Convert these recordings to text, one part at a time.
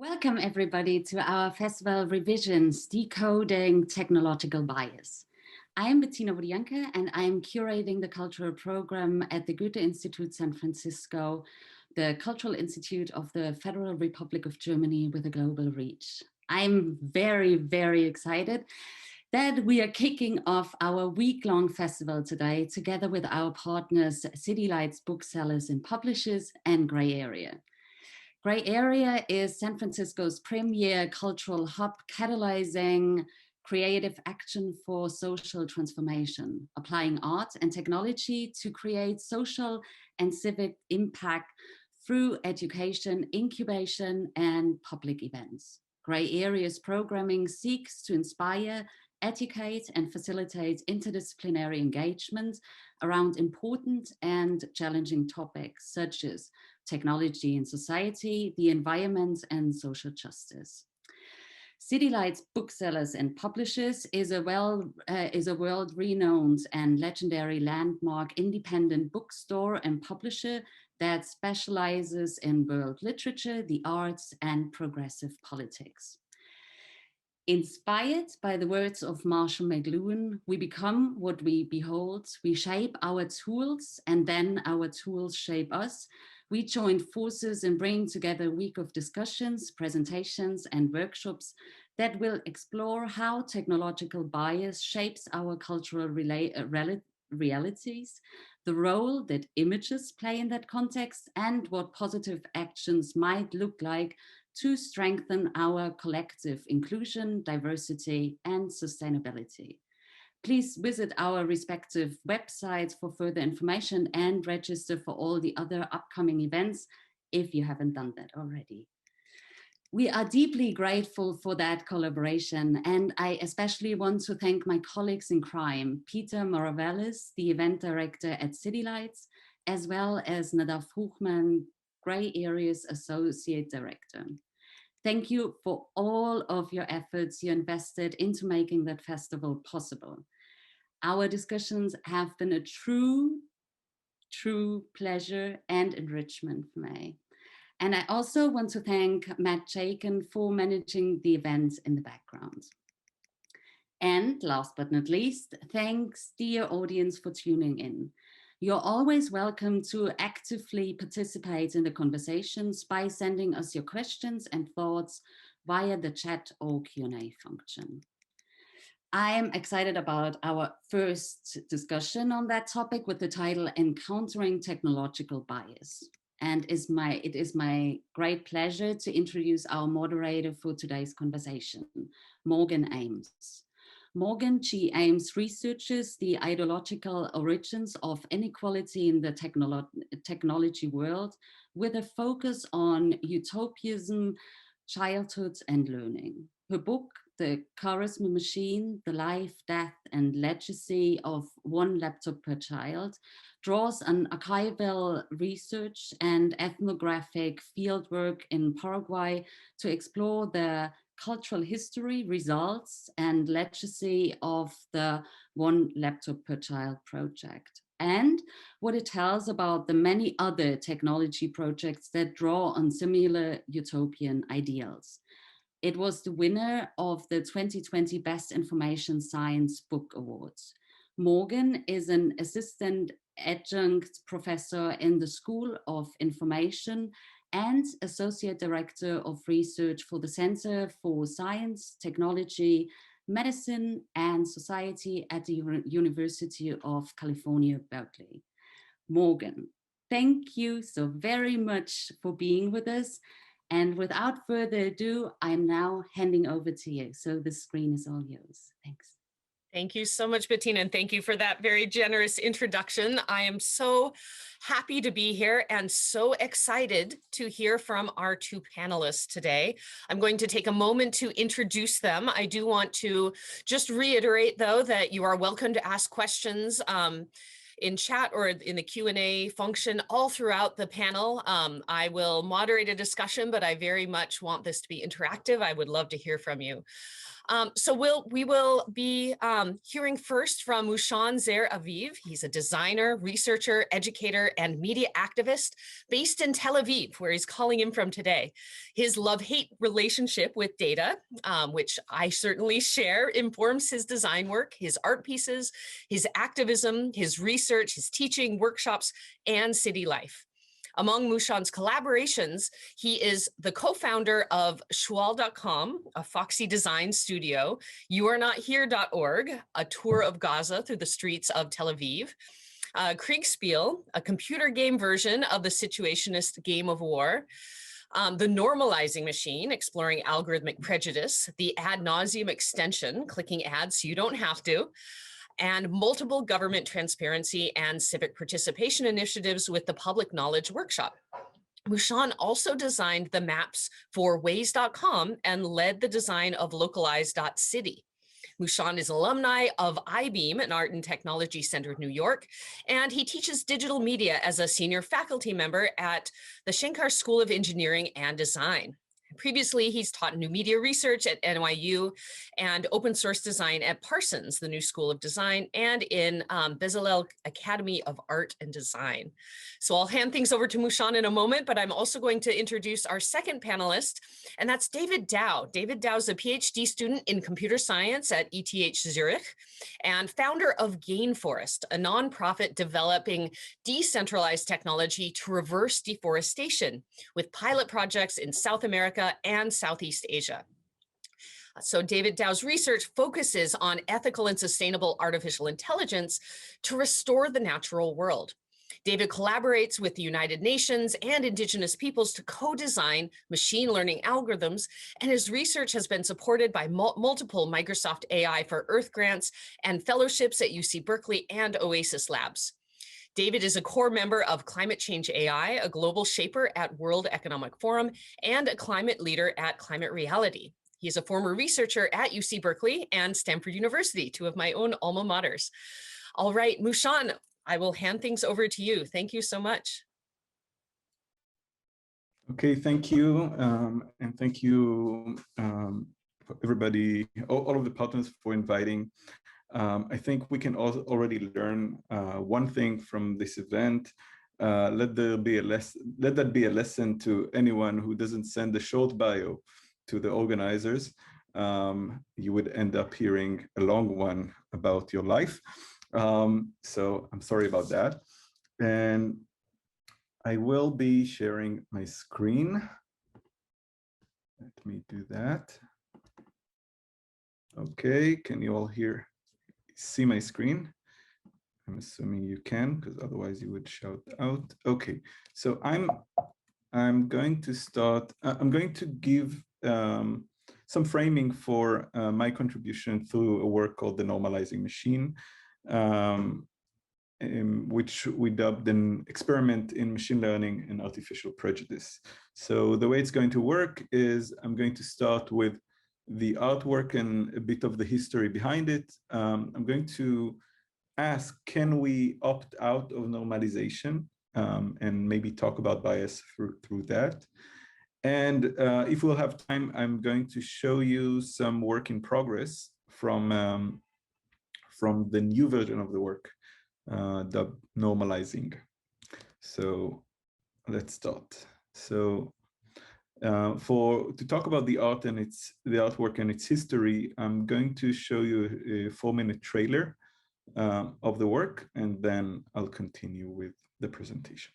Welcome everybody to our festival revisions, Decoding Technological Bias. I am Bettina Wodianke and I am curating the cultural program at the Goethe-Institut San Francisco, the Cultural Institute of the Federal Republic of Germany with a global reach. I'm very, very excited that we are kicking off our week-long festival today together with our partners, City Lights Booksellers and Publishers and Gray Area. Gray Area is San Francisco's premier cultural hub catalyzing creative action for social transformation, applying art and technology to create social and civic impact through education, incubation, and public events. Gray Area's programming seeks to inspire, educate, and facilitate interdisciplinary engagement around important and challenging topics such as technology and society, the environment, and social justice. City Lights Booksellers and Publishers is a world-renowned and legendary landmark independent bookstore and publisher that specializes in world literature, the arts, and progressive politics. Inspired by the words of Marshall McLuhan, we become what we behold, we shape our tools, and then our tools shape us. We joined forces in bringing together a week of discussions, presentations, and workshops that will explore how technological bias shapes our cultural realities, the role that images play in that context, and what positive actions might look like to strengthen our collective inclusion, diversity, and sustainability. Please visit our respective websites for further information and register for all the other upcoming events if you haven't done that already. We are deeply grateful for that collaboration, and I especially want to thank my colleagues in crime, Peter Moravelis, the event director at City Lights, as well as Nadav Hochman, Gray Area's associate director. Thank you for all of your efforts you invested into making that festival possible. Our discussions have been a true pleasure and enrichment for me. And I also want to thank Matt Jakin for managing the events in the background. And last but not least, thanks dear audience for tuning in. You're always welcome to actively participate in the conversations by sending us your questions and thoughts via the chat or Q&A function. I'm excited about our first discussion on that topic with the title Encountering Technological Bias. And it is my great pleasure to introduce our moderator for today's conversation, Morgan Ames. Morgan G. Ames researches the ideological origins of inequality in the technology world with a focus on utopianism, childhood, and learning. Her book, The Charisma Machine, The Life, Death, and Legacy of One Laptop Per Child, draws on archival research and ethnographic fieldwork in Paraguay to explore the cultural history, results, and legacy of the One Laptop Per Child project, and what it tells about the many other technology projects that draw on similar utopian ideals. It was the winner of the 2020 Best Information Science Book Awards. Morgan is an assistant adjunct professor in the School of Information and Associate Director of Research for the Center for Science, Technology, Medicine, and Society at the University of California, Berkeley. Morgan, thank you so very much for being with us. And without further ado, I'm now handing over to you. So the screen is all yours. Thanks. Thank you so much, Bettina, and thank you for that very generous introduction. I am so happy to be here and so excited to hear from our two panelists today. I'm going to take a moment to introduce them. I do want to just reiterate, though, that you are welcome to ask questions in chat or in the Q&A function all throughout the panel. I will moderate a discussion, but I very much want this to be interactive. I would love to hear from you. So we will be hearing first from Mushan Zer Aviv. He's a designer, researcher, educator, and media activist based in Tel Aviv, where he's calling in from today. His love-hate relationship with data, which I certainly share, informs his design work, his art pieces, his activism, his research, his teaching, workshops, and city life. Among Mushan's collaborations, he is the co-founder of Shwal.com, a Foxy design studio, youarenothere.org, a tour of Gaza through the streets of Tel Aviv, Kriegspiel, a computer game version of the situationist game of war, the Normalizing Machine, exploring algorithmic prejudice, the ad nauseum extension, clicking ads so you don't have to, and multiple government transparency and civic participation initiatives with the Public Knowledge Workshop. Mushan also designed the maps for Waze.com and led the design of Localize.city. Mushan is alumni of I-Beam, an art and technology center in New York, and he teaches digital media as a senior faculty member at the Shenkar School of Engineering and Design. Previously, he's taught new media research at NYU and open source design at Parsons, the New School of Design, and in Bezalel Academy of Art and Design. So I'll hand things over to Mushan in a moment, but I'm also going to introduce our second panelist, and that's David Dow. David Dow is a PhD student in computer science at ETH Zurich and founder of Gainforest, a nonprofit developing decentralized technology to reverse deforestation with pilot projects in South America and Southeast Asia. So David Dow's research focuses on ethical and sustainable artificial intelligence to restore the natural world. David collaborates with the United Nations and indigenous peoples to co-design machine learning algorithms, and his research has been supported by multiple Microsoft AI for Earth grants and fellowships at UC Berkeley and Oasis Labs. David is a core member of Climate Change AI, a global shaper at World Economic Forum, and a climate leader at Climate Reality. He is a former researcher at UC Berkeley and Stanford University, two of my own alma maters. All right, Mushan, I will hand things over to you. Thank you so much. Okay, thank you. And thank you, everybody, all of the partners for inviting. I think we can also already learn one thing from this event. Let that be a lesson to anyone who doesn't send a short bio to the organizers. You would end up hearing a long one about your life. So I'm sorry about that. And I will be sharing my screen. Let me do that. Okay, can you all see my screen? I'm assuming you can, because otherwise you would shout out. Okay, so I'm going to start. I'm going to give some framing for my contribution through a work called the Normalizing Machine, which we dubbed an experiment in machine learning and artificial prejudice. So the way it's going to work is I'm going to start with the artwork and a bit of the history behind it. I'm going to ask, can we opt out of normalization, and maybe talk about bias through that. And if we'll have time, I'm going to show you some work in progress from the new version of the work, the Normalizing. So let's start. So to talk about the artwork and its history, I'm going to show you a 4-minute trailer of the work, and then I'll continue with the presentation.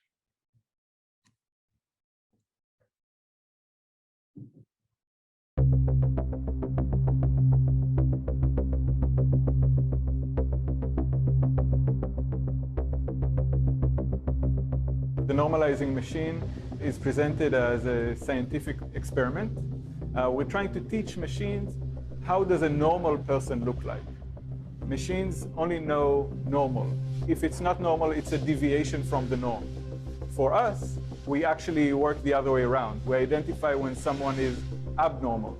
The Normalizing Machine is presented as a scientific experiment. We're trying to teach machines, how does a normal person look like? Machines only know normal. If it's not normal, it's a deviation from the norm. For us, we actually work the other way around. We identify when someone is abnormal.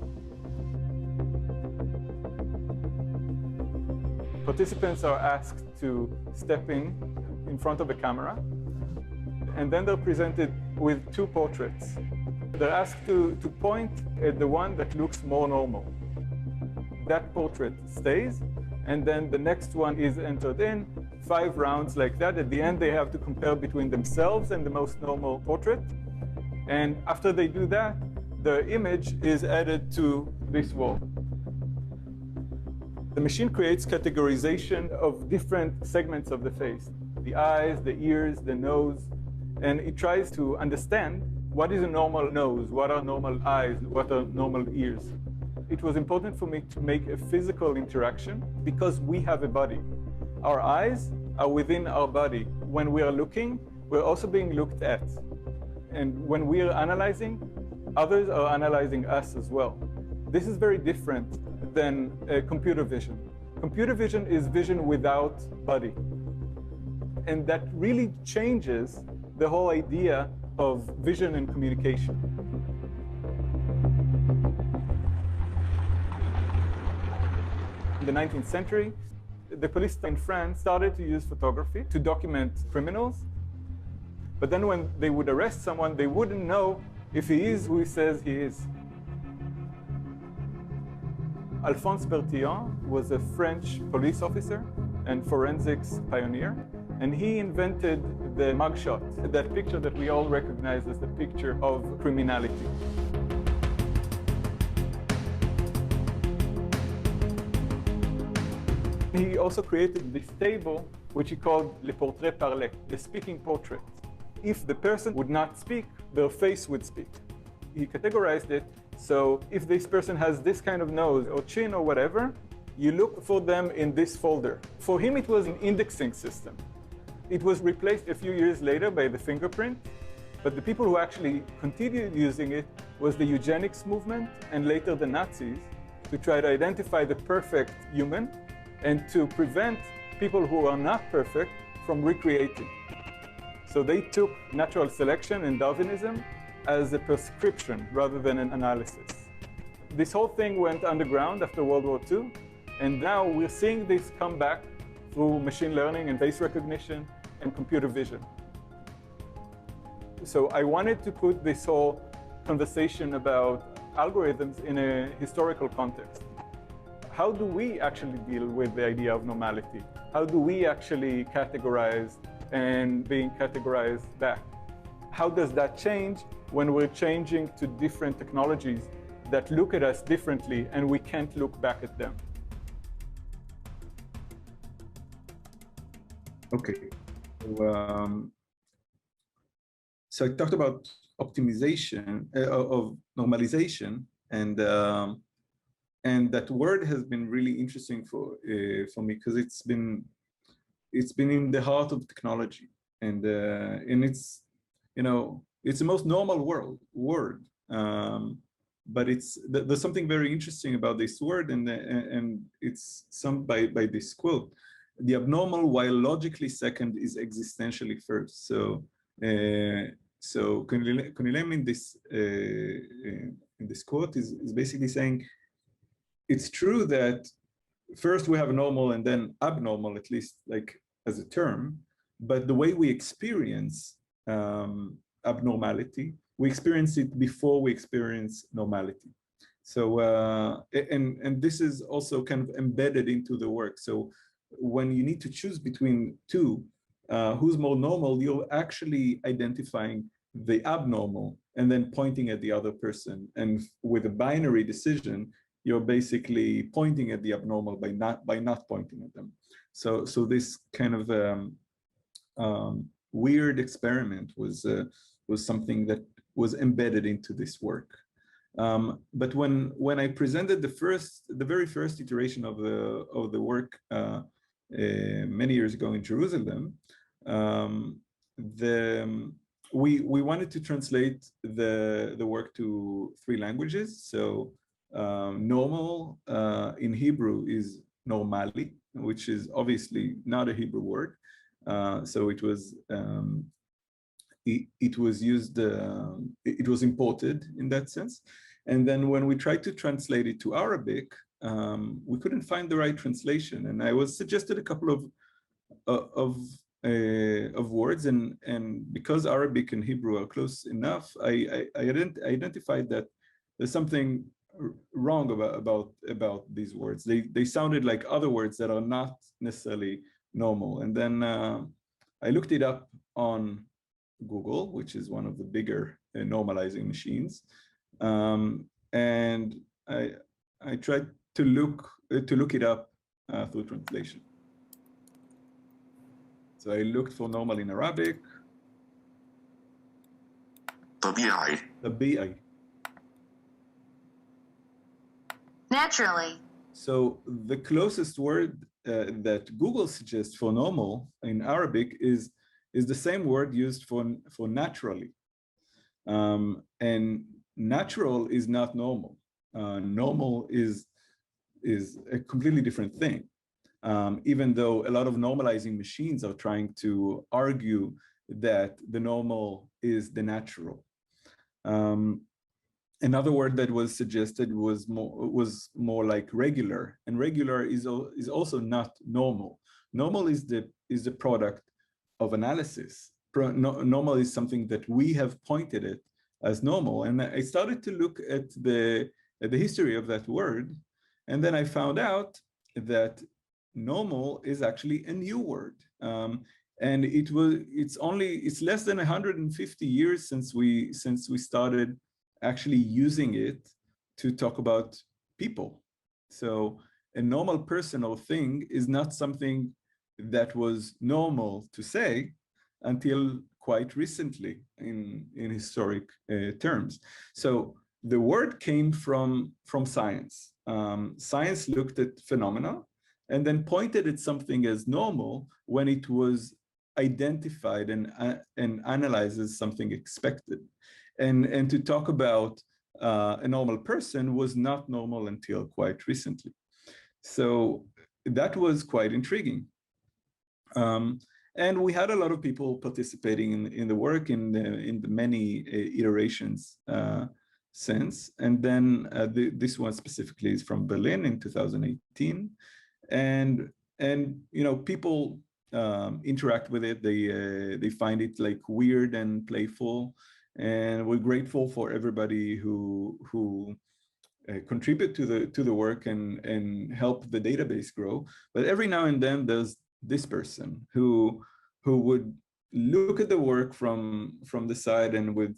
Participants are asked to step in front of a camera, and then they're presented with 2 portraits. They're asked to point at the one that looks more normal. that portrait stays, and then the next one is entered in, 5 rounds like that. At the end, they have to compare between themselves and the most normal portrait. And after they do that, the image is added to this wall. The machine creates categorization of different segments of the face, the eyes, the ears, the nose, and it tries to understand what is a normal nose, what are normal eyes, what are normal ears. It was important for me to make a physical interaction because we have a body. Our eyes are within our body. When we are looking, we're also being looked at. And when we are analyzing, others are analyzing us as well. This is very different than computer vision. Computer vision is vision without body. And that really changes the whole idea of vision and communication. In the 19th century, the police in France started to use photography to document criminals. But then when they would arrest someone, they wouldn't know if he is who he says he is. Alphonse Bertillon was a French police officer and forensics pioneer, and he invented the mugshot, that picture that we all recognize as the picture of criminality. He also created this table, which he called le portrait parlé, the speaking portrait. If the person would not speak, their face would speak. He categorized it, so if this person has this kind of nose or chin or whatever, you look for them in this folder. For him, it was an indexing system. It was replaced a few years later by the fingerprint, but the people who actually continued using it was the eugenics movement and later the Nazis to try to identify the perfect human and to prevent people who are not perfect from recreating. So they took natural selection and Darwinism as a prescription rather than an analysis. This whole thing went underground after World War II, and now we're seeing this come back through machine learning and face recognition and computer vision. So I wanted to put this whole conversation about algorithms in a historical context. How do we actually deal with the idea of normality? How do we actually categorize and being categorized back? How does that change when we're changing to different technologies that look at us differently and we can't look back at them? Okay. So I talked about optimization of normalization, and that word has been really interesting for me because it's been in the heart of technology, and it's, you know, it's the most normal word, but there's something very interesting about this word, and it's some by this quote: "The abnormal, while logically second, is existentially first." So Kunilem in this quote is basically saying it's true that first we have normal and then abnormal, at least like as a term, but the way we experience abnormality, we experience it before we experience normality. So and this is also kind of embedded into the work. So when you need to choose between two, who's more normal, you're actually identifying the abnormal and then pointing at the other person. And with a binary decision, you're basically pointing at the abnormal by not pointing at them. So this kind of weird experiment was something that was embedded into this work. But when I presented the very first iteration of the work many years ago in Jerusalem, we wanted to translate the work to 3 languages. So normal in Hebrew is normali, which is obviously not a Hebrew word. So it was used, it was imported in that sense. And then when we tried to translate it to Arabic, we couldn't find the right translation. And I was suggested a couple of words, and because Arabic and Hebrew are close enough, I identified that there's something wrong about these words. They sounded like other words that are not necessarily normal. And then I looked it up on Google, which is one of the bigger normalizing machines, and I tried to look it up through translation. So I looked for normal in Arabic. طبيعي. Naturally. So the closest word that Google suggests for normal in Arabic is the same word used for naturally. And natural is not normal. Normal is a completely different thing. Even though a lot of normalizing machines are trying to argue that the normal is the natural. Another word that was suggested was more like regular, and regular is also not normal. Normal is the product of analysis. Normal is something that we have pointed it as normal, and I started to look at the history of that word, and then I found out that normal is actually a new word, and it's less than 150 years since we started actually using it to talk about people. So a normal person or thing is not something that was normal to say until quite recently in historic terms. So the word came from science. Science looked at phenomena and then pointed at something as normal when it was identified and analyzed as something expected. And to talk about a normal person was not normal until quite recently. So that was quite intriguing. And we had a lot of people participating in the work in the many iterations since. And then this one specifically is from Berlin in 2018. And you know, people interact with it. They find it like weird and playful. And we're grateful for everybody who contribute to the work and help the database grow. But every now and then there's this person who would look at the work from the side and would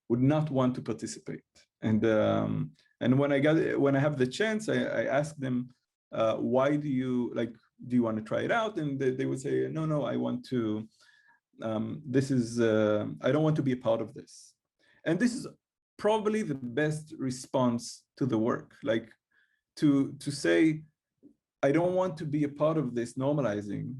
not want to participate. And when I have the chance, I ask them, why do you want to try it out? And they would say, no, I want to. I don't want to be a part of this. And this is probably the best response to the work, like to say, I don't want to be a part of this normalizing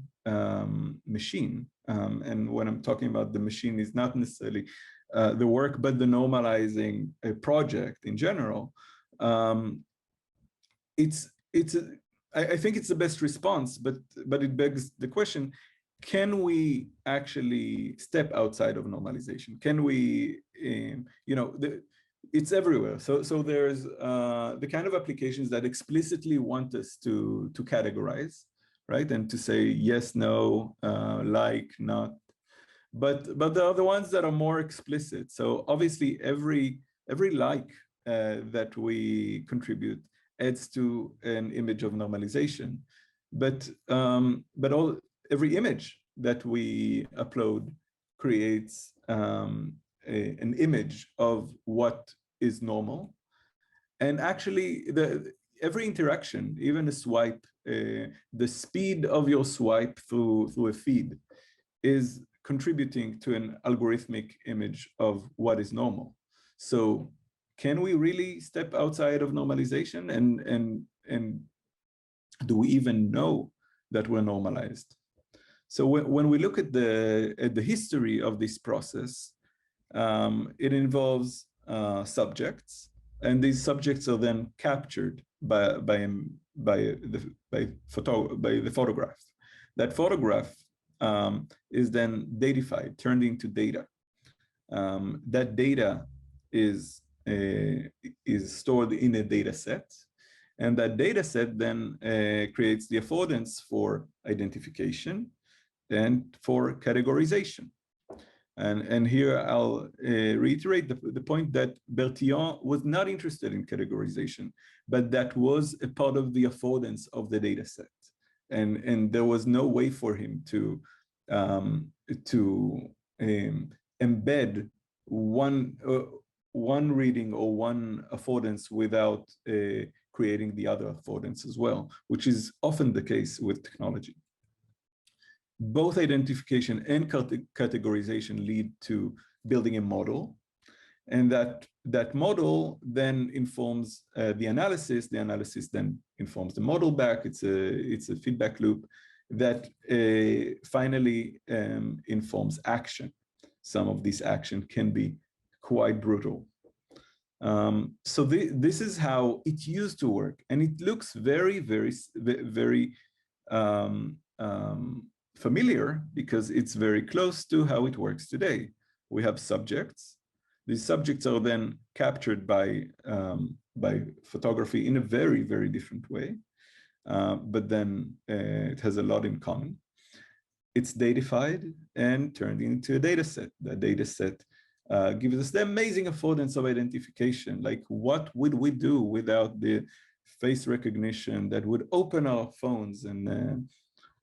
machine. And when I'm talking about the machine, is not necessarily the work, but the normalizing project in general. I think it's the best response, but it begs the question, can we actually step outside of normalization? Can we, you know, it's everywhere. So there's the kind of applications that explicitly want us to categorize, right? And to say yes, no, like, not. But there are the ones that are more explicit. So obviously every like that we contribute adds to an image of normalization. But every image that we upload creates an image of what is normal. And actually, every interaction, even a swipe, the speed of your swipe through a feed is contributing to an algorithmic image of what is normal. So can we really step outside of normalization? And do we even know that we're normalized? So when we look at the history of this process, it involves subjects, and these subjects are then captured by the photograph. That photograph is then datified, turned into data. That data is stored in a data set. And that data set then creates the affordance for identification and for categorization. And here I'll reiterate the point that Bertillon was not interested in categorization, but that was a part of the affordance of the data set. And there was no way for him to embed one reading or one affordance without creating the other affordance as well, which is often the case with technology. Both identification and categorization lead to building a model, and that model then informs the analysis. The analysis then informs the model back. It's a feedback loop that finally informs action. Some of this action can be quite brutal. So this is how it used to work, and it looks very, very, very familiar because it's very close to how it works today. We have subjects. These subjects are then captured by photography in a very, very different way, but then it has a lot in common. It's datafied and turned into a data set. The data set gives us the amazing affordance of identification. Like, what would we do without the face recognition that would open our phones? And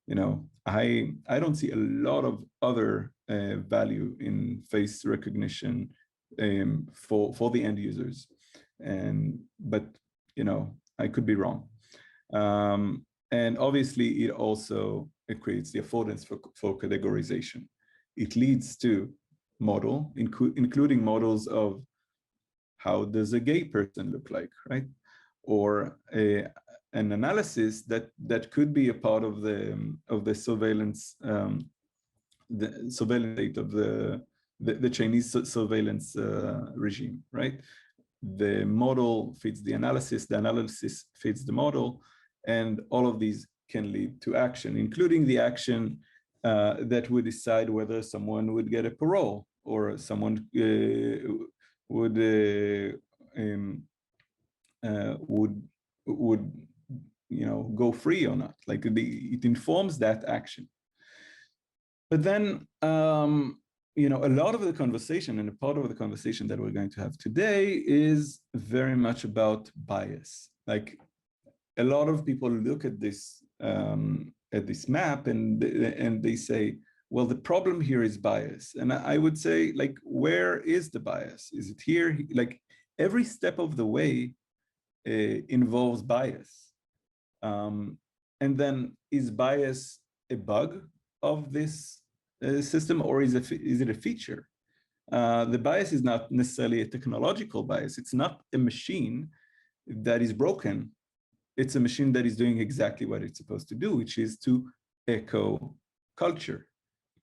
you know, I don't see a lot of other value in face recognition for the end users, but you know, I could be wrong. And obviously, it creates the affordance for categorization. It leads to model, including models of how does a gay person look like, right? Or an analysis that could be a part of the surveillance, the surveillance state of the Chinese surveillance regime, right? The model feeds the analysis feeds the model, and all of these can lead to action, including the action that would decide whether someone would get a parole or someone would you know, go free or not. Like it informs that action. But then you know, a lot of the conversation, and a part of the conversation that we're going to have today, is very much about bias. Like, a lot of people look at this map and they say, well, the problem here is bias. And I would say, like, where is the bias? Is it here? Like, every step of the way involves bias. And then, is bias a bug of this system, or is it a feature? The bias is not necessarily a technological bias. It's not a machine that is broken. It's a machine that is doing exactly what it's supposed to do, which is to echo culture,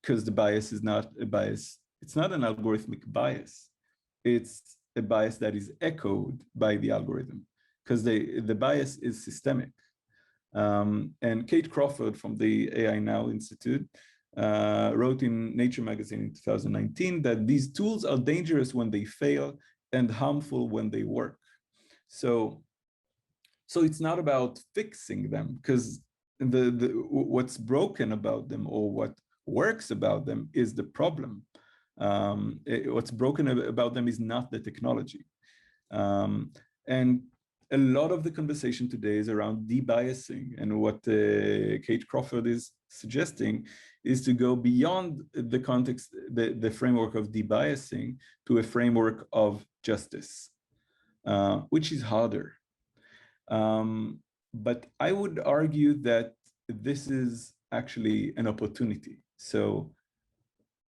because the bias is not a bias. It's not an algorithmic bias. It's a bias that is echoed by the algorithm, because the bias is systemic. And Kate Crawford from the AI Now Institute wrote in Nature magazine in 2019 that these tools are dangerous when they fail and harmful when they work. So it's not about fixing them, because what's broken about them or what works about them is the problem. What's broken about them is not the technology. And a lot of the conversation today is around debiasing, and what Kate Crawford is suggesting is to go beyond the context, the framework of debiasing, to a framework of justice, which is harder. But I would argue that this is actually an opportunity. So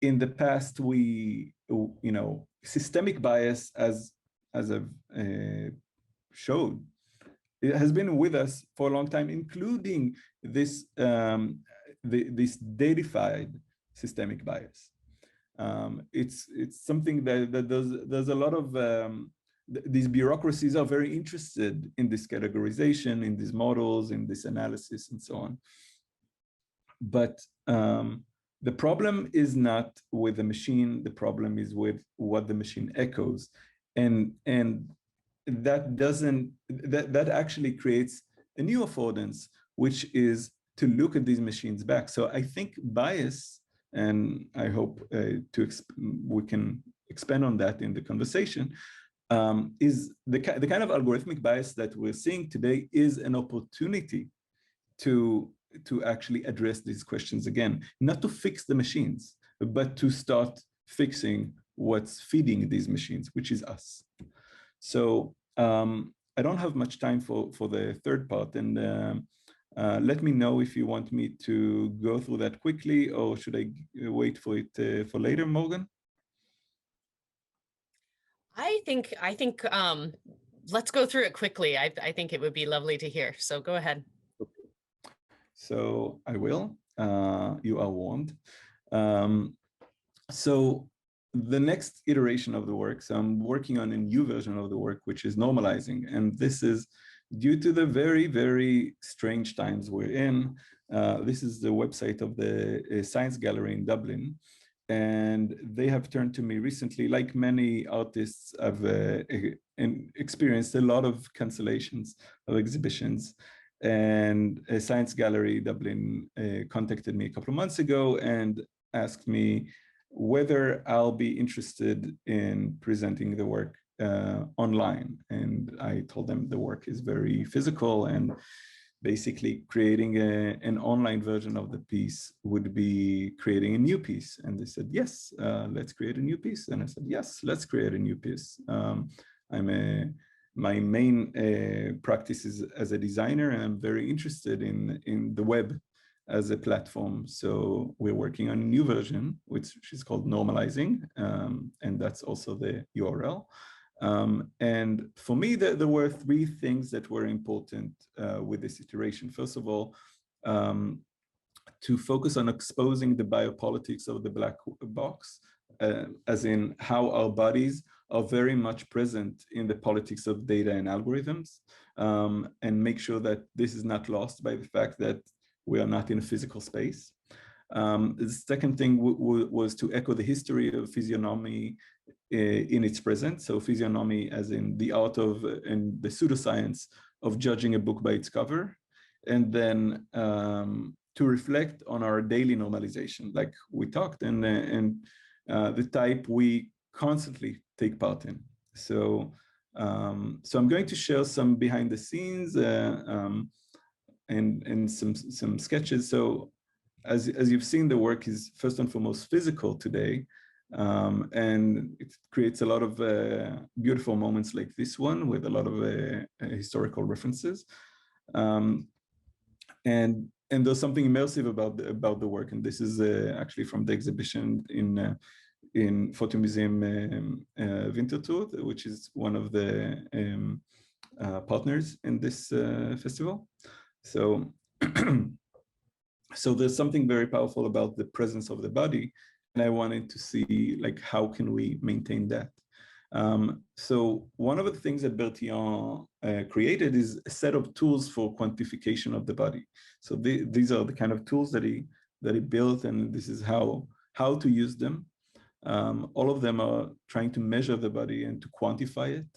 in the past, we, you know, systemic bias, as I've showed, it has been with us for a long time, including this this datafied systemic bias. It's something that there's a lot of these bureaucracies are very interested in this categorization, in these models, in this analysis, and so on. But the problem is not with the machine. The problem is with what the machine echoes, and that actually creates a new affordance, which is to look at these machines back. So I think bias and I hope we can expand on that in the conversation, is the kind of algorithmic bias that we're seeing today is an opportunity to actually address these questions again, not to fix the machines, but to start fixing what's feeding these machines, which is us. So I don't have much time for the third part, and let me know if you want me to go through that quickly, or should I wait for it for later, Morgan? I think let's go through it quickly. I think it would be lovely to hear. So go ahead. Okay. So I will. You are warned. So the next iteration of the work, so I'm working on a new version of the work, which is normalizing. And this is due to the very, very strange times we're in. This is the website of the Science Gallery in Dublin. And they have turned to me recently, like many artists, I've experienced a lot of cancellations of exhibitions. And a Science Gallery Dublin contacted me a couple of months ago and asked me whether I'll be interested in presenting the work online. And I told them the work is very physical, and basically creating an online version of the piece would be creating a new piece. And they said, yes, let's create a new piece. And I said, yes, let's create a new piece. My main practice is as a designer, and I'm very interested in the web as a platform. So we're working on a new version, which is called Normalizing, and that's also the URL. And for me, there were three things that were important with this iteration. First of all, to focus on exposing the biopolitics of the black box, as in how our bodies are very much present in the politics of data and algorithms, and make sure that this is not lost by the fact that we are not in a physical space. The second thing was to echo the history of physiognomy in its present. So physiognomy as in the art of and the pseudoscience of judging a book by its cover. And then to reflect on our daily normalization, like we talked, and the type we constantly take part in. So, so I'm going to share some behind the scenes and some sketches. So as you've seen, the work is first and foremost physical today, and it creates a lot of beautiful moments like this one with a lot of historical references. And there's something immersive about the work, and this is actually from the exhibition in Fotomuseum Winterthur, which is one of the partners in this festival. So, so there's something very powerful about the presence of the body, and I wanted to see like how can we maintain that. So one of the things that Bertillon created is a set of tools for quantification of the body. So these are the kind of tools that he built, and this is how to use them. All of them are trying to measure the body and to quantify it,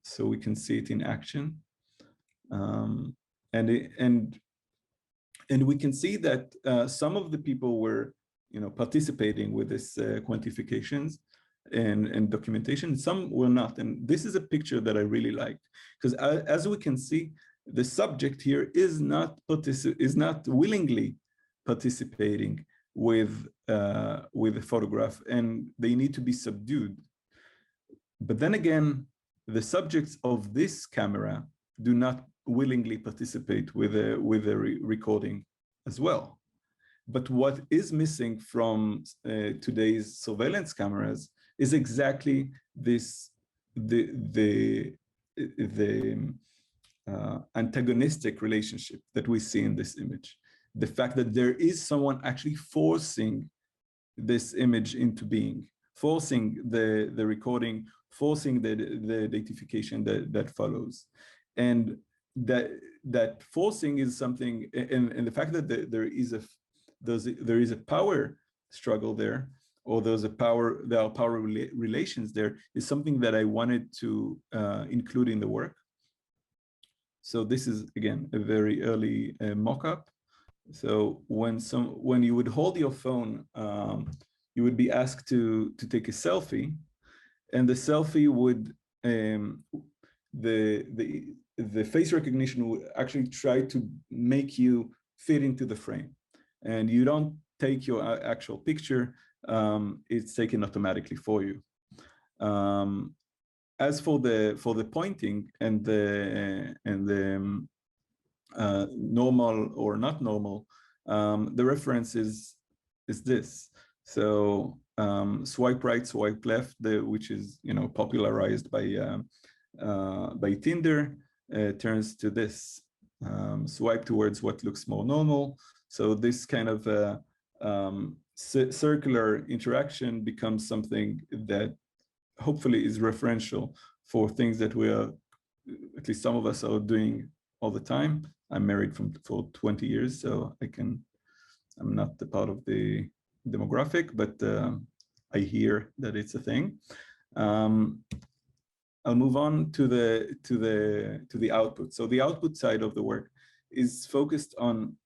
so we can see it in action. And we can see that some of the people were, participating with this quantifications and documentation. Some were not, and this is a picture that I really like, because as we can see, the subject here is not willingly participating with a photograph, and they need to be subdued. But then again, the subjects of this camera do not willingly participate with a recording as well. But what is missing from today's surveillance cameras is exactly this, the antagonistic relationship that we see in this image. The fact that there is someone actually forcing this image into being, forcing the recording, forcing the datification that follows. And that forcing is something, and the fact that there is a power struggle there, or there are power relations there, is something that I wanted to include in the work. So this is, again, a very early mock-up So when you would hold your phone, you would be asked to take a selfie, and the selfie would the face recognition would actually try to make you fit into the frame, and you don't take your actual picture. It's taken automatically for you. As for the pointing and the normal or not normal, the reference is this. So swipe right, swipe left, which is popularized by Tinder, turns to this. Swipe towards what looks more normal. So this kind of circular interaction becomes something that hopefully is referential for things that we are, at least some of us, are doing all the time. I'm married for 20 years, so I'm not the part of the demographic, but I hear that it's a thing. I'll move on to the output. So the output side of the work is focused on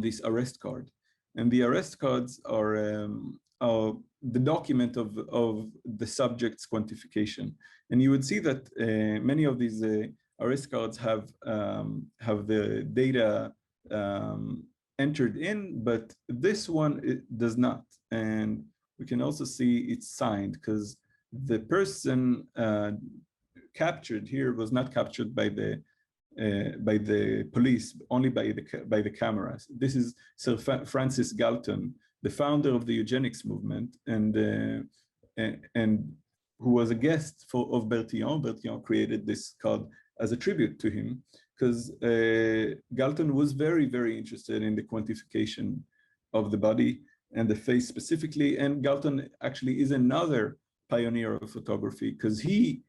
this arrest card, and the arrest cards are the document of the subject's quantification. And you would see that many of these arrest cards have the data entered in, but this one it does not. And we can also see it's signed because the person captured here was not captured by the police, only by the cameras. This is Sir Francis Galton, the founder of the eugenics movement, and who was a guest of Bertillon. Bertillon created this card as a tribute to him, because Galton was very, very interested in the quantification of the body and the face specifically. And Galton actually is another pioneer of photography, because he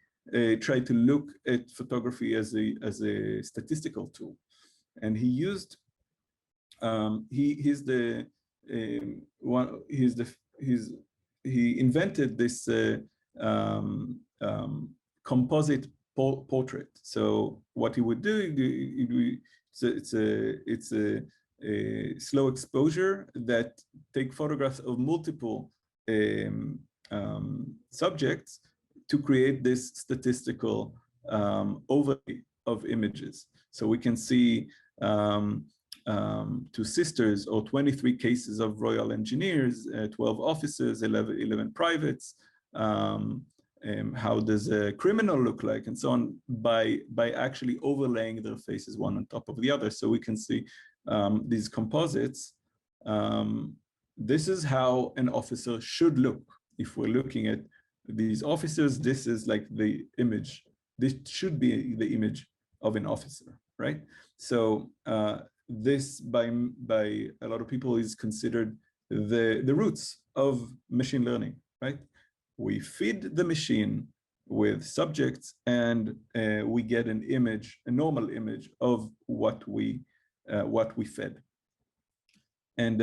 tried to look at photography as a statistical tool, and he used he invented this composite portrait. So what he would do, it's a slow exposure that take photographs of multiple subjects to create this statistical overlay of images. So we can see two sisters, or 23 cases of royal engineers, 12 officers, 11 privates. How does a criminal look like, and so on, by actually overlaying their faces one on top of the other. So we can see these composites. This is how an officer should look. If we're looking at these officers, this is like the image. This should be the image of an officer, right? So this, by a lot of people, is considered the roots of machine learning, right? We feed the machine with subjects, and we get an image, a normal image of what we fed. And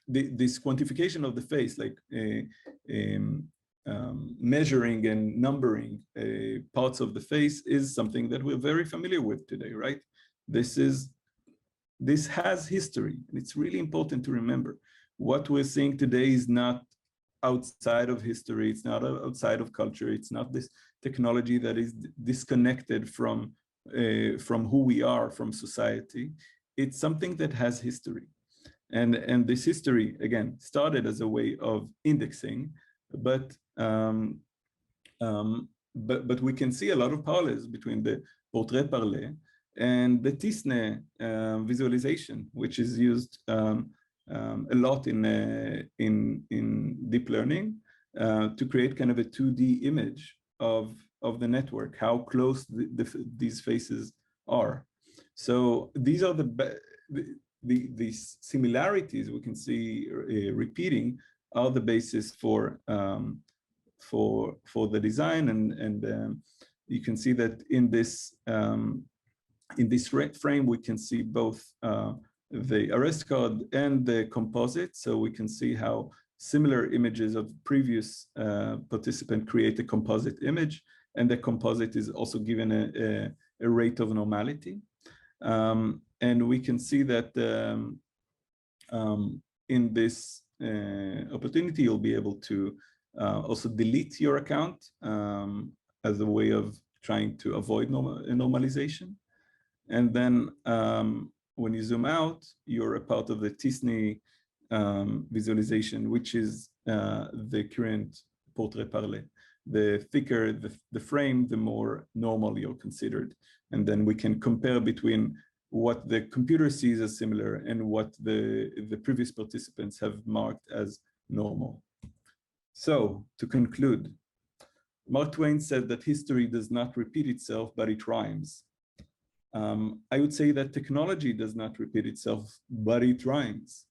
this quantification of the face, like measuring and numbering parts of the face, is something that we're very familiar with today, right? This has history, and it's really important to remember. What we're seeing today is not outside of history, it's not outside of culture, it's not this technology that is disconnected from who we are, from society. It's something that has history. And this history, again, started as a way of indexing, but we can see a lot of parallels between the portrait parlé and the Tisne visualization, which is used a lot in deep learning to create kind of a 2D image of the network, how close these faces are. So these are these similarities we can see repeating are the basis for the design, and you can see that in this frame we can see both the arrest card and the composite. So we can see how similar images of previous participant create a composite image, and the composite is also given a rate of normality. And we can see that in this opportunity, you'll be able to also delete your account as a way of trying to avoid normalization. And then when you zoom out, you're a part of the Tisney visualization, which is the current portrait parlé. The thicker the frame, the more normal you're considered. And then we can compare between what the computer sees as similar and what the previous participants have marked as normal. So to conclude, Mark Twain said that history does not repeat itself, but it rhymes. I would say that technology does not repeat itself, but it rhymes.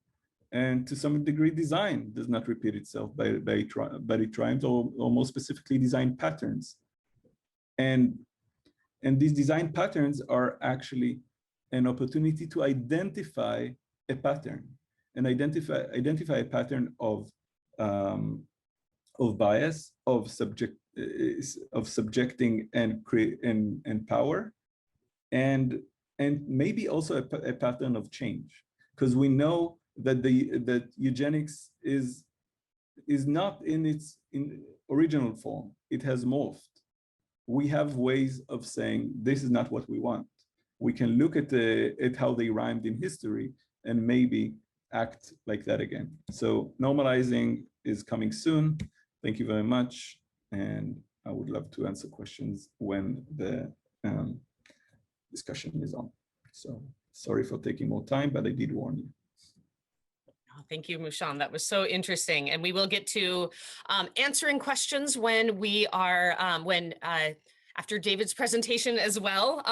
And to some degree, design does not repeat itself, but it rhymes, or more specifically, design patterns. And these design patterns are actually an opportunity to identify a pattern, and identify a pattern of bias, of subjecting and power, and maybe also a pattern of change, because we know that eugenics is not in its original form. It has morphed. We have ways of saying this is not what we want. We can look at how they rhymed in history and maybe act like that again. So normalizing is coming soon. Thank you very much, and I would love to answer questions when the discussion is on. So sorry for taking more time, but I did warn you. Thank you, Mushan. That was so interesting. And we will get to answering questions when we are, after David's presentation as well.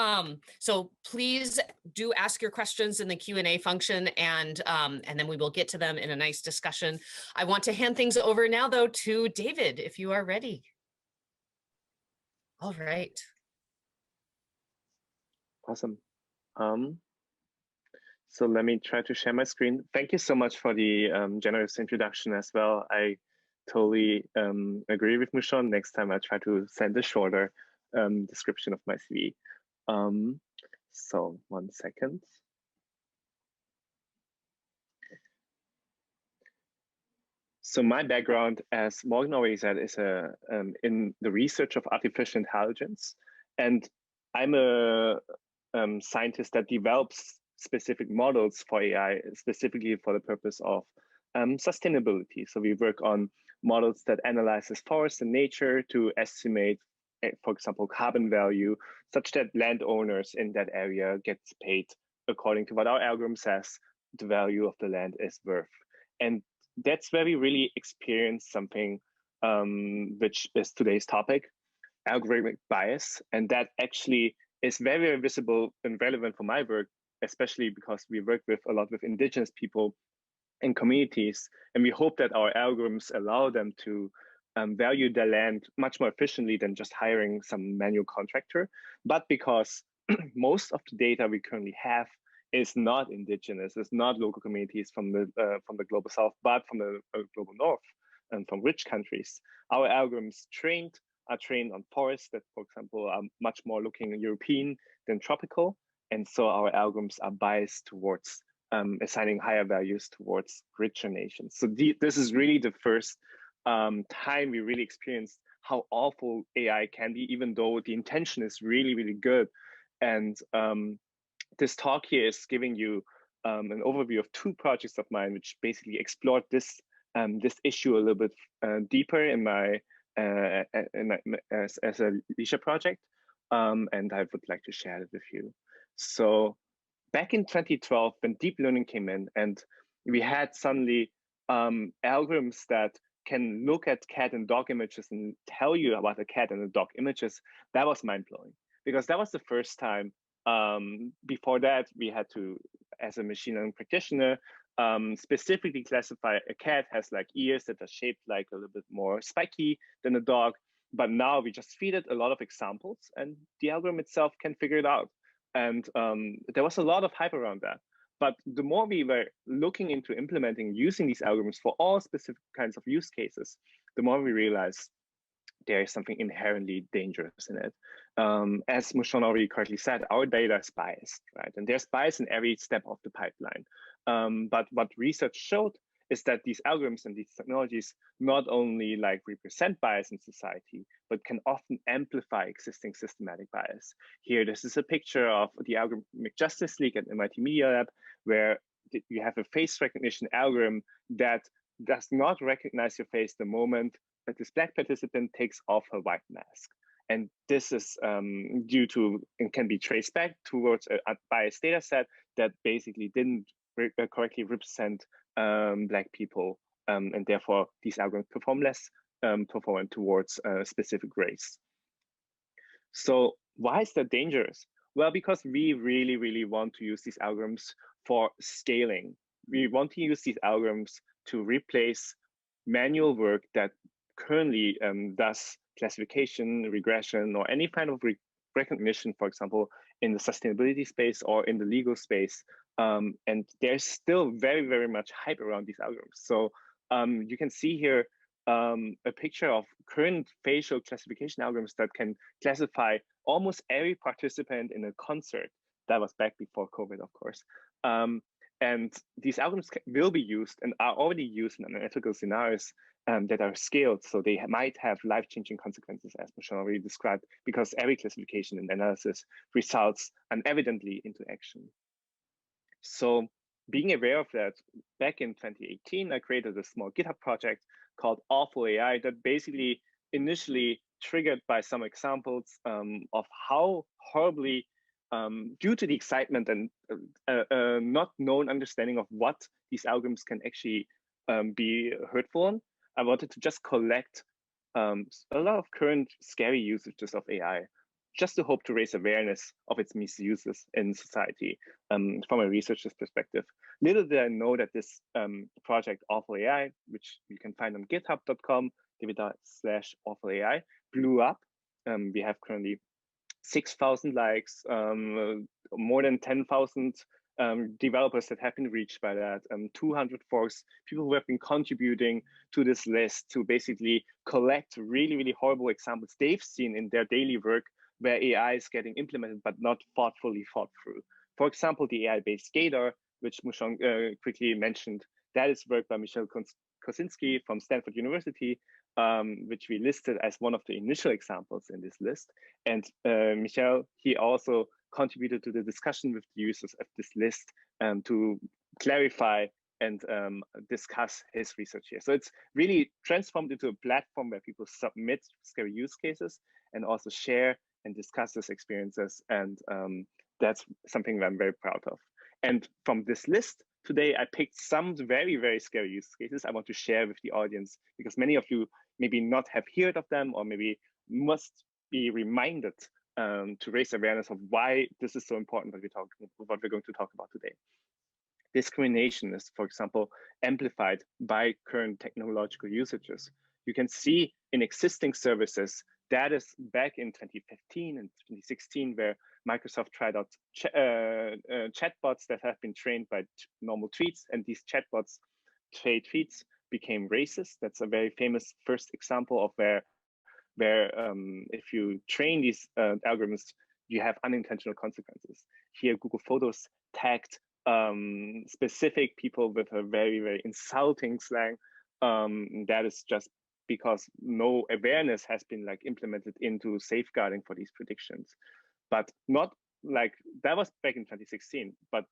So please do ask your questions in the Q&A function, and then we will get to them in a nice discussion. I want to hand things over now, though, to David, if you are ready. All right. Awesome. So let me try to share my screen. Thank you so much for the generous introduction as well. I totally agree with Mushan. Next time I'll try to send a shorter description of my CV. So 1 second. So my background, as Morgan already said, is in the research of artificial intelligence. And I'm a scientist that develops specific models for AI, specifically for the purpose of sustainability. So we work on models that analyzes forests and nature to estimate, for example, carbon value, such that landowners in that area gets paid according to what our algorithm says the value of the land is worth. And that's where we really experience something which is today's topic, algorithmic bias. And that actually is very, very visible and relevant for my work, especially because we work with a lot with indigenous people and communities. And we hope that our algorithms allow them to value their land much more efficiently than just hiring some manual contractor. But because most of the data we currently have is not indigenous, it's not local communities from the global south, but from the global north and from rich countries, our algorithms are trained on forests that, for example, are much more looking European than tropical. And so our algorithms are biased towards assigning higher values towards richer nations. So this is really the first time we really experienced how awful AI can be, even though the intention is really, really good. And this talk here is giving you an overview of 2 projects of mine, which basically explored this issue a little bit deeper in my as a leisure project, and I would like to share it with you. So back in 2012, when deep learning came in, and we had suddenly algorithms that can look at cat and dog images and tell you about a cat and a dog images, that was mind-blowing, because that was the first time. Before that, we had to, as a machine learning practitioner, specifically classify a cat has like ears that are shaped like a little bit more spiky than a dog. But now we just feed it a lot of examples, and the algorithm itself can figure it out. And there was a lot of hype around that. But the more we were looking into implementing using these algorithms for all specific kinds of use cases, the more we realized there is something inherently dangerous in it. As Mushan already correctly said, our data is biased, right? And there's bias in every step of the pipeline. But what research showed is that these algorithms and these technologies not only like represent bias in society, but can often amplify existing systematic bias. Here, this is a picture of the Algorithmic Justice League at MIT Media Lab, where you have a face recognition algorithm that does not recognize your face the moment that this Black participant takes off her white mask. And this is due to, and can be traced back towards a biased data set that basically didn't correctly represent Black people. And therefore, these algorithms perform less performance towards a specific race. So why is that dangerous? Well, because we really, really want to use these algorithms for scaling. We want to use these algorithms to replace manual work that currently does classification, regression, or any kind of recognition, for example, in the sustainability space or in the legal space. And there's still very, very much hype around these algorithms. So you can see here a picture of current facial classification algorithms that can classify almost every participant in a concert. That was back before COVID, of course. And these algorithms will be used and are already used in analytical scenarios that are scaled. So they might have life-changing consequences, as Michelle already described, because every classification and analysis results evidently into action. So being aware of that, back in 2018, I created a small GitHub project called Awful AI that basically initially triggered by some examples of how horribly, due to the excitement and not known understanding of what these algorithms can actually be hurtful on, I wanted to just collect a lot of current scary usages of AI, just to hope to raise awareness of its misuses in society from a researcher's perspective. Little did I know that this project, Awful AI, which you can find on github.com/awfulai, blew up. We have currently 6,000 likes, more than 10,000 developers that have been reached by that, 200 forks, people who have been contributing to this list to basically collect really, really horrible examples they've seen in their daily work where AI is getting implemented but not thoughtfully thought through. For example, the AI-based Gator, which Mushan quickly mentioned, that is work by Michel Kosinski from Stanford University, which we listed as one of the initial examples in this list. And Michel, he also contributed to the discussion with the users of this list to clarify and discuss his research here. So it's really transformed into a platform where people submit scary use cases and also share and discuss these experiences. And that's something that I'm very proud of. And from this list today, I picked some very, very scary use cases I want to share with the audience, because many of you maybe not have heard of them, or maybe must be reminded to raise awareness of why this is so important what we're going to talk about today. Discrimination is, for example, amplified by current technological usages. You can see in existing services, that is back in 2015 and 2016, where Microsoft tried out chatbots that have been trained by normal tweets, and these chatbots trade tweets became racist. That's a very famous first example of where if you train these algorithms, you have unintentional consequences. Here, Google Photos tagged specific people with a very, very insulting slang. That is just because no awareness has been like implemented into safeguarding for these predictions. But not like, that was back in 2016, but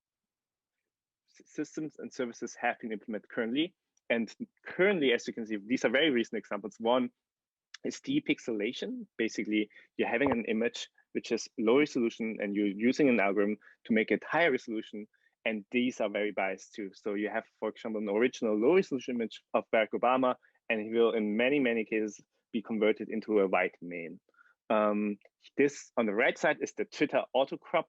systems and services have been implemented currently. And currently, as you can see, these are very recent examples. One is Dpixelation. Basically, you're having an image which is low resolution and you're using an algorithm to make it higher resolution. And these are very biased too. So you have, for example, an original low resolution image of Barack Obama, and he will in many, many cases be converted into a white man. This on the right side is the Twitter autocrop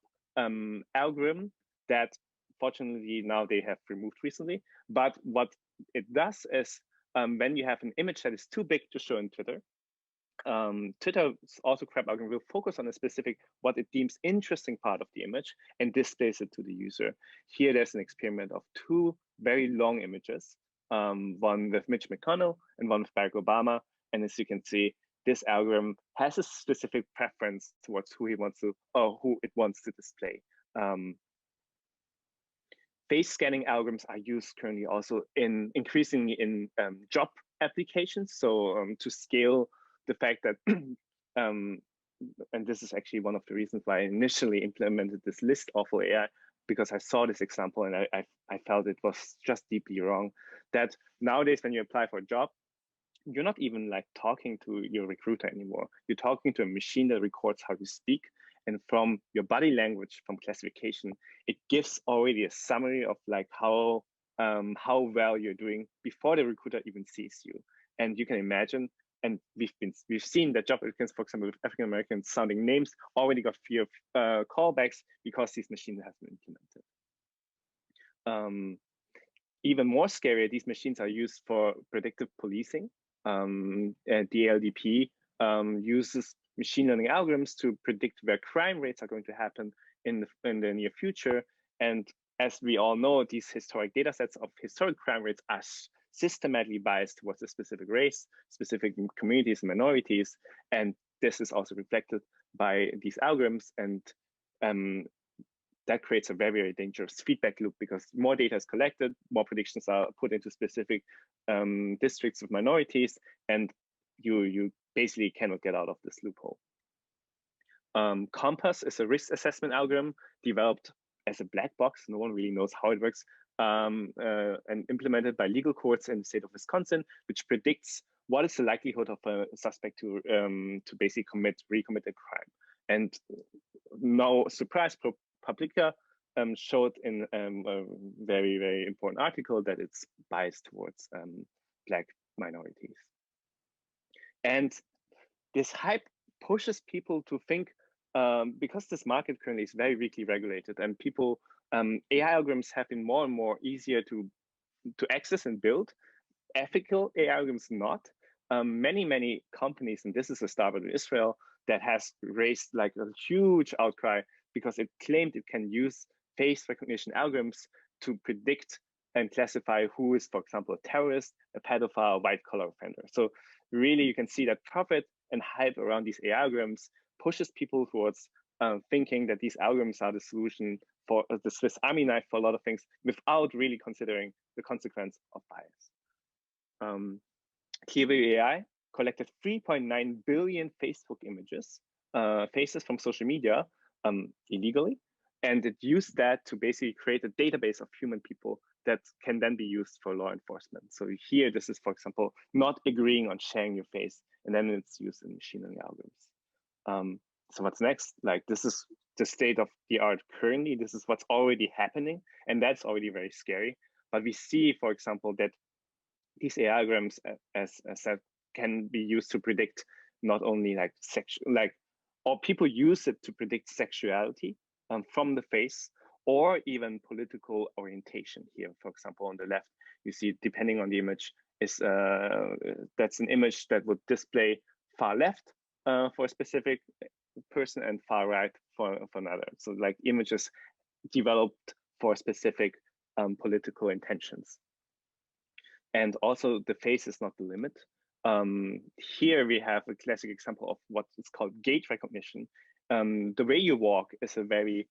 algorithm that fortunately now they have removed recently. But what it does is when you have an image that is too big to show in Twitter, Twitter's autocrop algorithm will focus on a specific, what it deems interesting part of the image and displays it to the user. Here, there's an experiment of two very long images, one with Mitch McConnell and one with Barack Obama. And as you can see, this algorithm has a specific preference towards who he wants to, or who it wants to display. Face scanning algorithms are used currently also increasingly in job applications. So to scale the fact that, and this is actually one of the reasons why I initially implemented this list of AI, because I saw this example and I felt it was just deeply wrong, that nowadays when you apply for a job, you're not even like talking to your recruiter anymore. You're talking to a machine that records how you speak. And from your body language, from classification, it gives already a summary of like how well you're doing before the recruiter even sees you. And you can imagine, and we've seen that job applicants, for example, with African American sounding names, already got few callbacks because these machines have been implemented. Even more scary, these machines are used for predictive policing. And DLDP uses machine learning algorithms to predict where crime rates are going to happen in the near future. And as we all know, these historic data sets of historic crime rates are systematically biased towards a specific race, specific communities and minorities. And this is also reflected by these algorithms. And that creates a very, very dangerous feedback loop, because more data is collected, more predictions are put into specific districts of minorities, and you basically cannot get out of this loophole. Compass is a risk assessment algorithm developed as a black box. No one really knows how it works, and implemented by legal courts in the state of Wisconsin, which predicts what is the likelihood of a suspect to basically recommit a crime. And no surprise, ProPublica showed in a very, very important article that it's biased towards Black minorities. And this hype pushes people to think, because this market currently is very weakly regulated, and people, AI algorithms have been more and more easier to access and build. Ethical AI algorithms not. Many companies, and this is a startup in Israel that has raised like a huge outcry because it claimed it can use face recognition algorithms to predict and classify who is, for example, a terrorist, a pedophile, a white-collar offender. So really, you can see that profit and hype around these AI algorithms pushes people towards thinking that these algorithms are the solution for the Swiss Army knife for a lot of things, without really considering the consequence of bias. Kiwai AI collected 3.9 billion Facebook images, faces from social media, illegally, and it used that to basically create a database of human people that can then be used for law enforcement. So here, this is, for example, not agreeing on sharing your face, and then it's used in machine learning algorithms. So what's next? Like, this is the state of the art currently. This is what's already happening, and that's already very scary. But we see, for example, that these AI algorithms, as said, can be used to predict not only like or people use it to predict sexuality from the face, or even political orientation. Here, for example, on the left, you see, depending on the image, is that's an image that would display far left for a specific person and far right for another. So like images developed for specific political intentions. And also the face is not the limit. Here we have a classic example of what is called gait recognition. The way you walk is a very,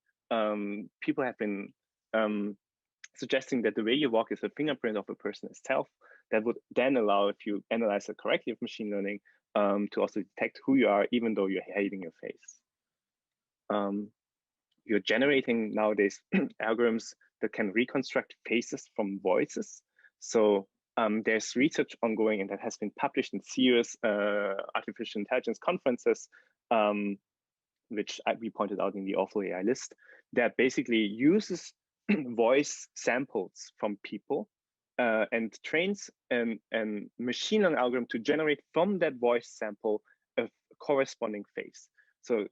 people have been suggesting that the way you walk is a fingerprint of a person itself. That would then allow, if you analyze it correctly with machine learning, to also detect who you are, even though you're hiding your face. You're generating nowadays algorithms that can reconstruct faces from voices. So there's research ongoing, and that has been published in serious artificial intelligence conferences, which we pointed out in the awful AI list, that basically uses voice samples from people and trains a machine learning algorithm to generate from that voice sample a corresponding face. So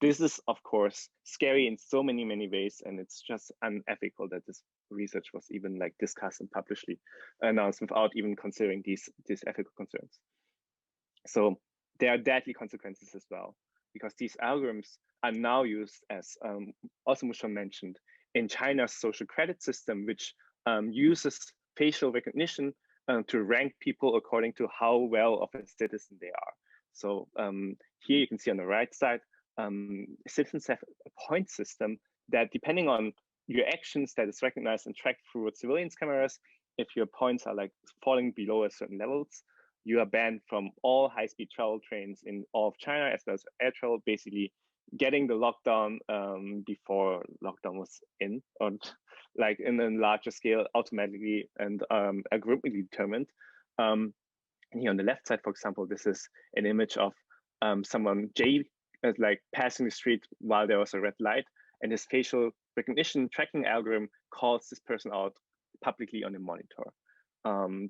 this is, of course, scary in so many ways, and it's just unethical that this research was even like discussed and publicly announced without even considering these ethical concerns. So there are deadly consequences as well, because these algorithms are now used, as also Mushan mentioned, in China's social credit system, which uses facial recognition to rank people according to how well of a citizen they are. So here you can see on the right side, citizens have a point system that, depending on your actions, that is recognized and tracked through surveillance cameras. If your points are like falling below a certain levels, you are banned from all high-speed travel trains in all of China, as well as air travel, basically getting the lockdown before lockdown was in, or like in a larger scale, automatically and algorithmically determined. And here on the left side, for example, this is an image of someone, Jay, like passing the street while there was a red light, and his facial recognition tracking algorithm calls this person out publicly on the monitor.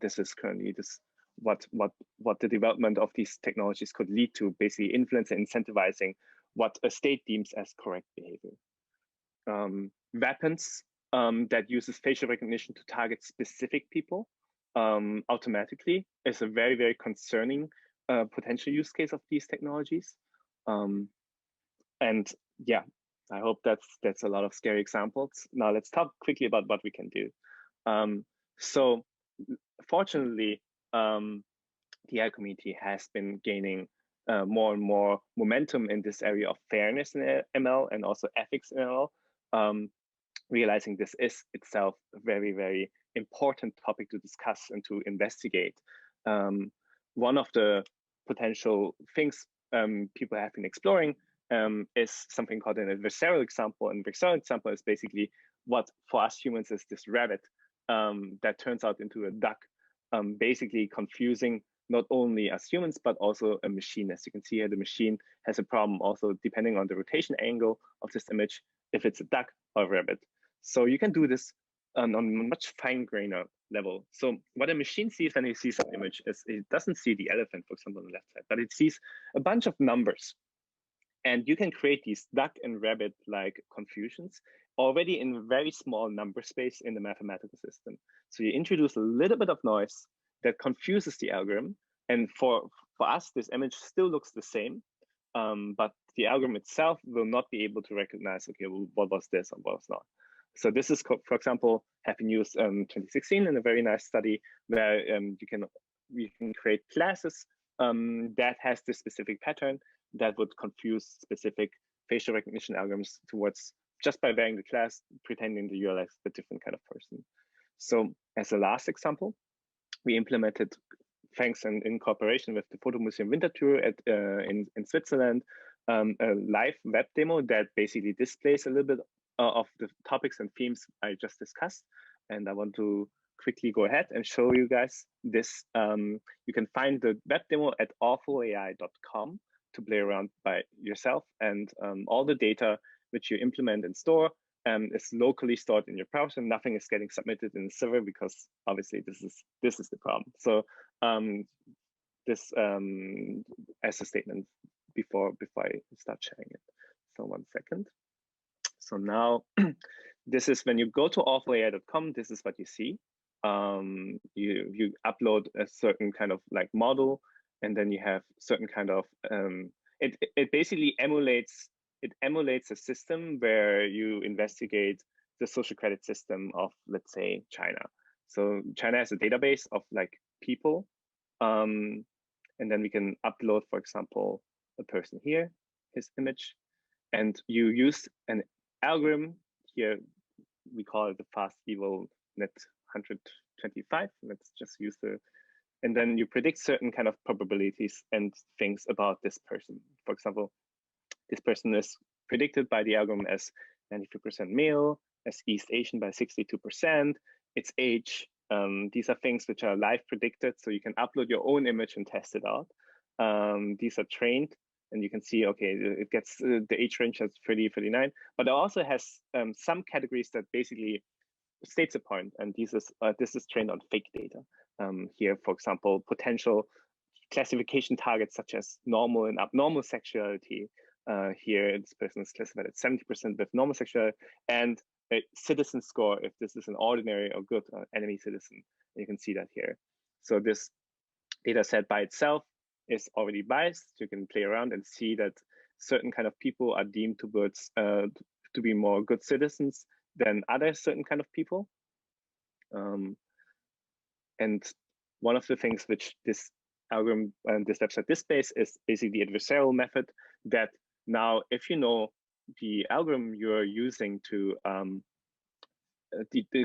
This is currently what the development of these technologies could lead to, basically influence and incentivizing what a state deems as correct behavior. Weapons that uses facial recognition to target specific people automatically is a very, very concerning potential use case of these technologies. And yeah, I hope that's a lot of scary examples. Now let's talk quickly about what we can do. So fortunately, the AI community has been gaining more and more momentum in this area of fairness in ML and also ethics in ML, realizing this is itself a very, very important topic to discuss and to investigate. One of the potential things people have been exploring is something called an adversarial example. An adversarial example is basically what for us humans is this rabbit that turns out into a duck, basically confusing not only us humans, but also a machine. As you can see here, the machine has a problem also depending on the rotation angle of this image, if it's a duck or a rabbit. So you can do this on a much fine-grainer level. So what a machine sees when it sees an image is it doesn't see the elephant, for example, on the left side, but it sees a bunch of numbers. And you can create these duck and rabbit-like confusions already in a very small number space in the mathematical system. So you introduce a little bit of noise that confuses the algorithm. And for us, this image still looks the same, but the algorithm itself will not be able to recognize, okay, well, what was this and what was not. So this is, for example, have been used in 2016 in a very nice study where you can create classes that has this specific pattern that would confuse specific facial recognition algorithms towards, just by varying the class, pretending that you're like a different kind of person. So as a last example, we implemented, thanks and in cooperation with the Photo Museum Winterthur in Switzerland, a live web demo that basically displays a little bit of the topics and themes I just discussed. And I want to quickly go ahead and show you guys this. You can find the web demo at awfulai.com to play around by yourself, and all the data which you implement and store is locally stored in your browser. Nothing is getting submitted in the server because obviously this is the problem. So this as a statement before I start sharing it. So 1 second. So now this is when you go to awfulai.com, this is what you see. You upload a certain kind of like model, and then you have certain kind of it basically emulates a system where you investigate the social credit system of, let's say, China. So China has a database of like people, and then we can upload, for example, a person here, his image, and you use an algorithm here. We call it the fast evil net 125. Let's just use and then you predict certain kind of probabilities and things about this person. For example, this person is predicted by the algorithm as 93% male, as East Asian by 62%, its age. These are things which are live predicted, so you can upload your own image and test it out. These are trained, and you can see, okay, it gets the age range as 30, 39, but it also has some categories that basically states a point, and this is trained on fake data. Here, for example, potential classification targets such as normal and abnormal sexuality. Here, this person is classified at 70% with normal sexuality, and a citizen score if this is an ordinary or good enemy citizen. You can see that here. So this data set by itself is already biased. You can play around and see that certain kind of people are deemed towards to be more good citizens than other certain kind of people. And one of the things which this algorithm and this website this space is basically the adversarial method that now, if you know the algorithm you're using to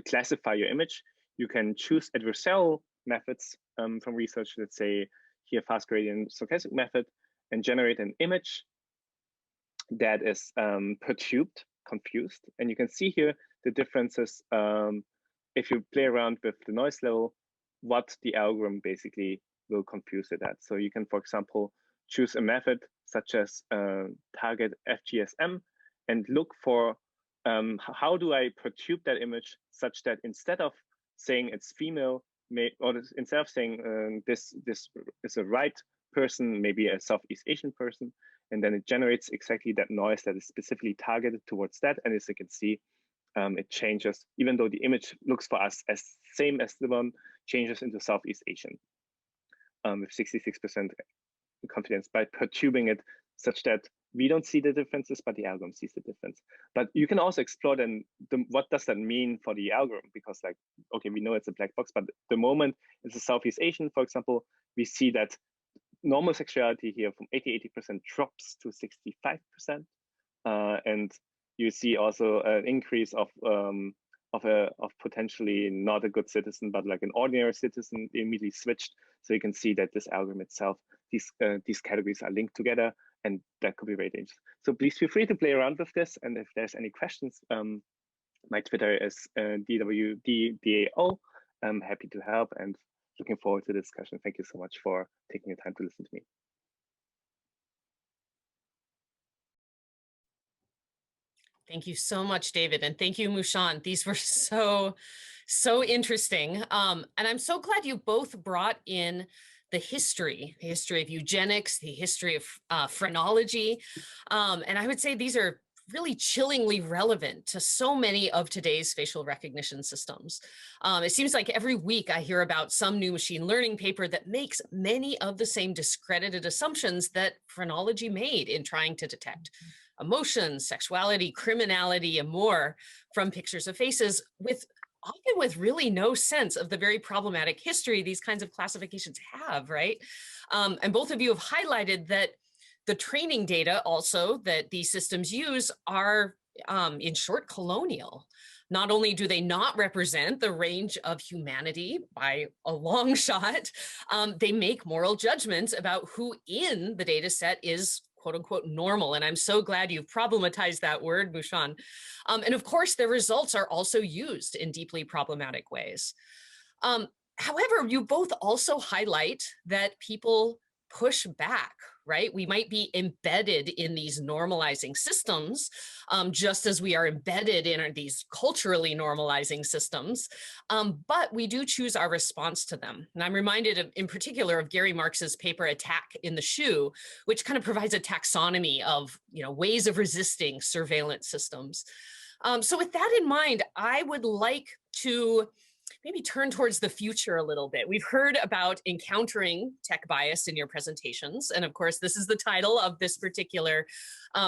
classify your image, you can choose adversarial methods from research, let's say here fast gradient stochastic method, and generate an image that is perturbed, confused. And you can see here the differences if you play around with the noise level, what the algorithm basically will confuse it at. So you can, for example, choose a method such as target FGSM and look for how do I perturb that image such that instead of saying it's female, instead of saying this is a right person, maybe a Southeast Asian person, and then it generates exactly that noise that is specifically targeted towards that. And as you can see, it changes, even though the image looks for us as same as the one, changes into Southeast Asian with 66% confidence by perturbing it such that we don't see the differences, but the algorithm sees the difference. But you can also explore then what does that mean for the algorithm? Because like, okay, we know it's a black box, but the moment it's a Southeast Asian, for example, we see that normal sexuality here from 80% drops to 65%. And you see also an increase of potentially not a good citizen, but like an ordinary citizen immediately switched. So you can see that this algorithm itself, these categories are linked together, and that could be very dangerous. So please feel free to play around with this. And if there's any questions, my Twitter is DWDDAO. I'm happy to help and looking forward to the discussion. Thank you so much for taking the time to listen to me. Thank you so much, David. And thank you, Mushan. These were so interesting. And I'm so glad you both brought in the history of eugenics, the history of phrenology. And I would say these are really chillingly relevant to so many of today's facial recognition systems. It seems like every week I hear about some new machine learning paper that makes many of the same discredited assumptions that phrenology made in trying to detect emotions, sexuality, criminality, and more from pictures of faces, often with really no sense of the very problematic history these kinds of classifications have, right? And both of you have highlighted that the training data also that these systems use are, in short, colonial. Not only do they not represent the range of humanity by a long shot, they make moral judgments about who in the data set is quote unquote normal. And I'm so glad you've problematized that word, Mushan. And of course, their results are also used in deeply problematic ways. However, you both also highlight that people push back, right? We might be embedded in these normalizing systems, just as we are embedded in these culturally normalizing systems, but we do choose our response to them. And I'm reminded in particular of Gary Marx's paper, Attack in the Shoe, which kind of provides a taxonomy of ways of resisting surveillance systems. So with that in mind, I would like to maybe turn towards the future a little bit. We've heard about encountering tech bias in your presentations. And of course, this is the title of this particular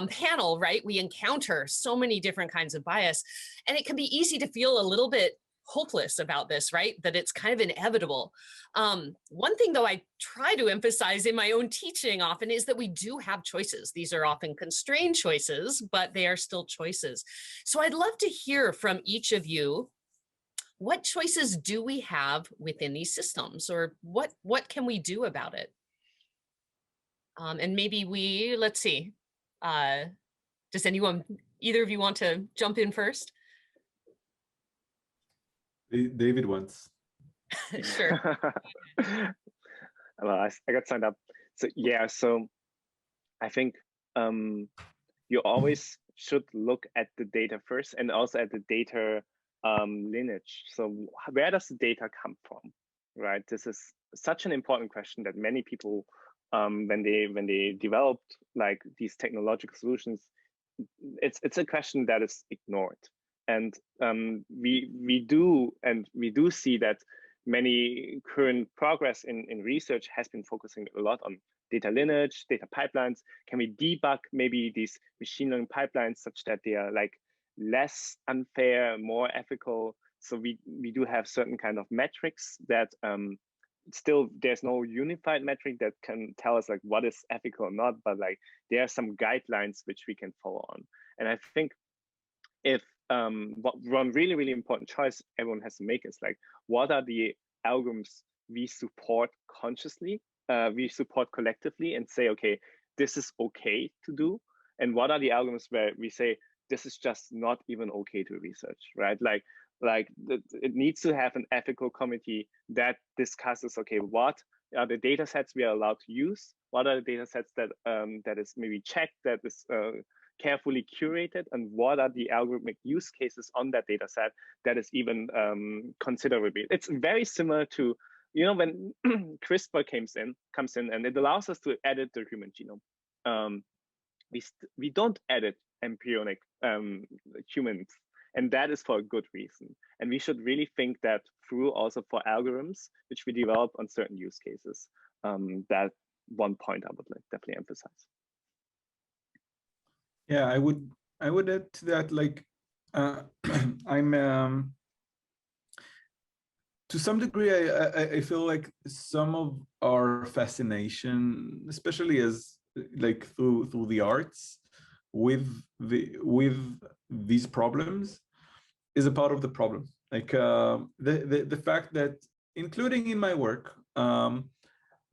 panel, right? We encounter so many different kinds of bias, and it can be easy to feel a little bit hopeless about this, right? That it's kind of inevitable. One thing though I try to emphasize in my own teaching often is that we do have choices. These are often constrained choices, but they are still choices. So I'd love to hear from each of you, what choices do we have within these systems, or what can we do about it? And maybe let's see, does either of you want to jump in first? David wants. Sure. Well, I got signed up. So yeah, so I think you always should look at the data first, and also at the data lineage. So where does the data come from, right? This is such an important question that many people, when they developed like these technological solutions, it's a question that is ignored. And we do see that many current progress in research has been focusing a lot on data lineage, data pipelines. Can we debug maybe these machine learning pipelines such that they are like less unfair, more ethical? So we do have certain kind of metrics that still there's no unified metric that can tell us like what is ethical or not, but like there are some guidelines which we can follow on. And I think if one really important choice everyone has to make is like, what are the algorithms we support consciously, we support collectively, and say, okay, this is okay to do, and what are the algorithms where we say this is just not even okay to research, right? It needs to have an ethical committee that discusses, okay, what are the data sets we are allowed to use? What are the data sets that that is maybe checked, that is carefully curated, and what are the algorithmic use cases on that data set that is even considerable? It's very similar to, you know, when CRISPR comes in and it allows us to edit the human genome. We don't edit embryonic humans, and that is for a good reason. And we should really think that through also for algorithms which we develop on certain use cases. That one point I would like definitely emphasize. Yeah, I would add to that, like I'm to some degree I feel like some of our fascination, especially as like through the arts, with these problems, is a part of the problem. Like the fact that, including in my work,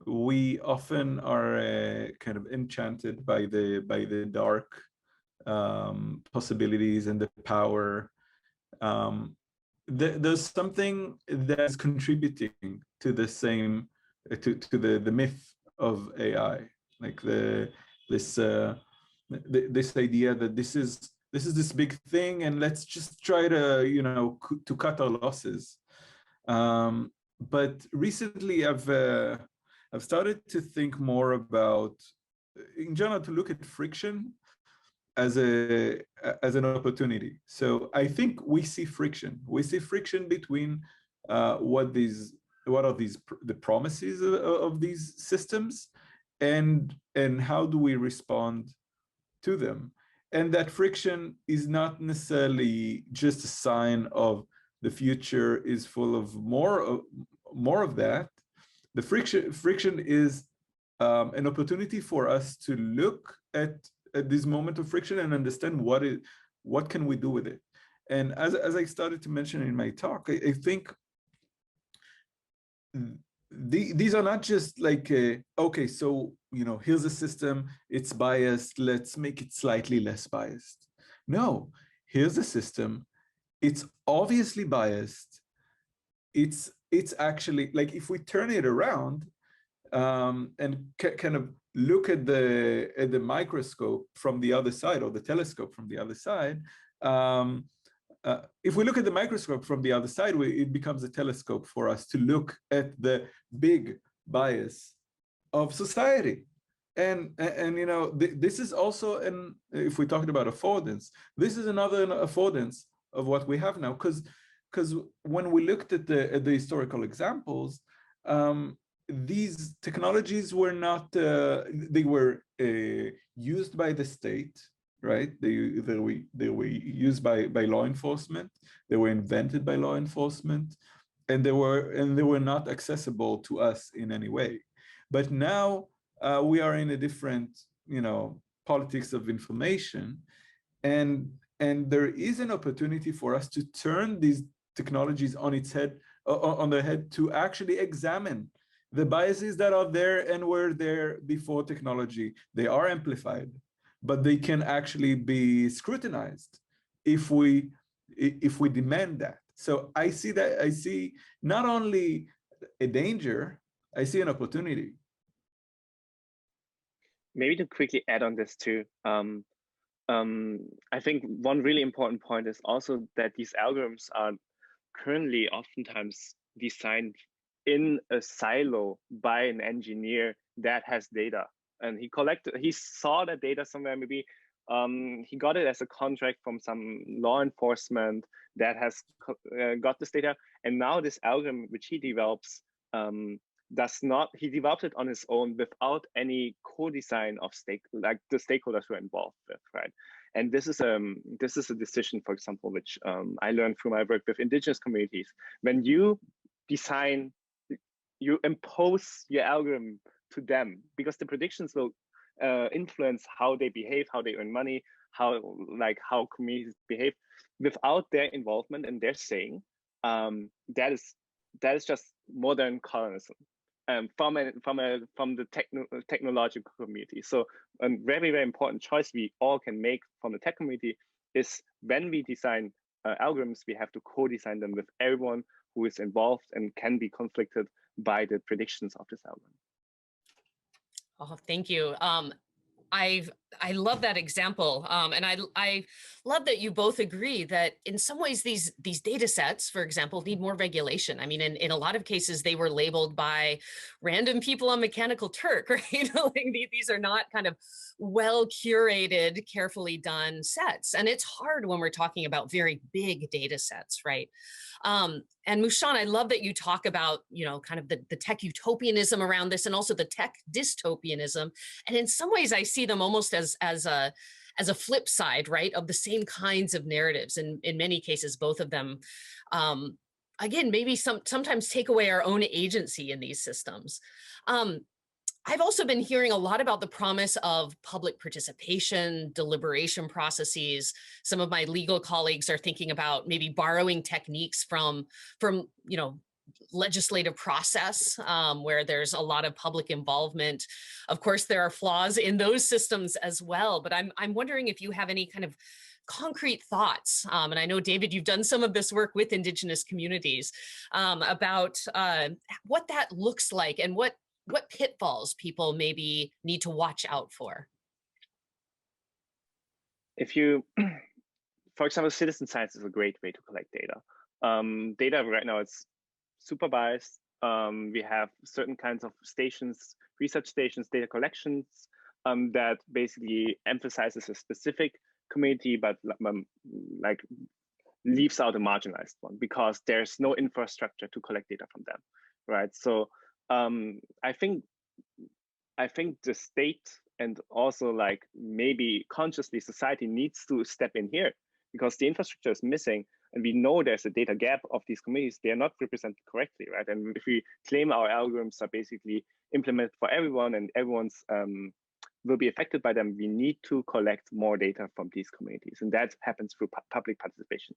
we often are kind of enchanted by the dark possibilities and the power. There's something that's contributing to the same to the myth of AI, like this idea that this is this big thing, and let's just try to, you know, to cut our losses. But recently I've started to think more about, in general, to look at friction as an opportunity. So I think we see friction. We see friction between what are the promises of these systems, and how do we respond to them. And that friction is not necessarily just a sign of the future is full of more of that. The friction is an opportunity for us to look at this moment of friction and understand what can we do with it. And as I started to mention in my talk, I think these are not just like, okay, so, you know, here's a system, it's biased, let's make it slightly less biased. No, here's a system, it's obviously biased. It's actually, like, if we turn it around and kind of look at the microscope from the other side, or the telescope from the other side, if we look at the microscope from the other side, it becomes a telescope for us to look at the big bias of society. And you know, this is also, and if we're talking about affordance, this is another affordance of what we have now, because when we looked at the historical examples, these technologies were not, they were used by the state, right? They were used by law enforcement. They were invented by law enforcement, and they were not accessible to us in any way. But now we are in a different, you know, politics of information, and there is an opportunity for us to turn these technologies on its head, on their head, to actually examine the biases that are there and were there before technology. They are amplified, but they can actually be scrutinized if we demand that. So I see not only a danger, I see an opportunity. Maybe to quickly add on this too, I think one really important point is also that these algorithms are currently oftentimes designed in a silo by an engineer that has data, and he saw that data somewhere. Maybe he got it as a contract from some law enforcement that has got this data, and now this algorithm which he develops he developed it on his own without any co-design of the stakeholders who are involved with, right? And this is a decision, for example, which I learned through my work with indigenous communities. When you design you impose your algorithm to them, because the predictions will influence how they behave, how they earn money, how communities behave without their involvement and their saying. That is just modern colonialism from the technological community. So a very, very important choice we all can make from the tech community is, when we design algorithms, we have to co-design them with everyone who is involved and can be conflicted by the predictions of this algorithm. Oh, thank you. I love that example, and I love that you both agree that in some ways these data sets, for example, need more regulation. I mean, in a lot of cases, they were labeled by random people on Mechanical Turk, right? Like these are not kind of well curated, carefully done sets, and it's hard when we're talking about very big data sets, right? And Mushan, I love that you talk about, kind of the tech utopianism around this, and also the tech dystopianism. And in some ways, I see them almost as a flip side, right, of the same kinds of narratives. And in many cases, both of them, again, maybe sometimes take away our own agency in these systems. I've also been hearing a lot about the promise of public participation, deliberation processes. Some of my legal colleagues are thinking about maybe borrowing techniques from legislative process where there's a lot of public involvement. Of course, there are flaws in those systems as well, but I'm wondering if you have any kind of concrete thoughts, and I know, David, you've done some of this work with Indigenous communities about what that looks like and what pitfalls people maybe need to watch out for. If you, for example, citizen science is a great way to collect data. Data right now is super biased. We have certain kinds of stations, research stations, data collections that basically emphasizes a specific community, but like leaves out a marginalized one because there's no infrastructure to collect data from them, right? So I think the state and also like maybe consciously society needs to step in here because the infrastructure is missing. And we know there's a data gap of these communities. They are not represented correctly, right? And if we claim our algorithms are basically implemented for everyone and everyone's will be affected by them, we need to collect more data from these communities. And that happens through public participation.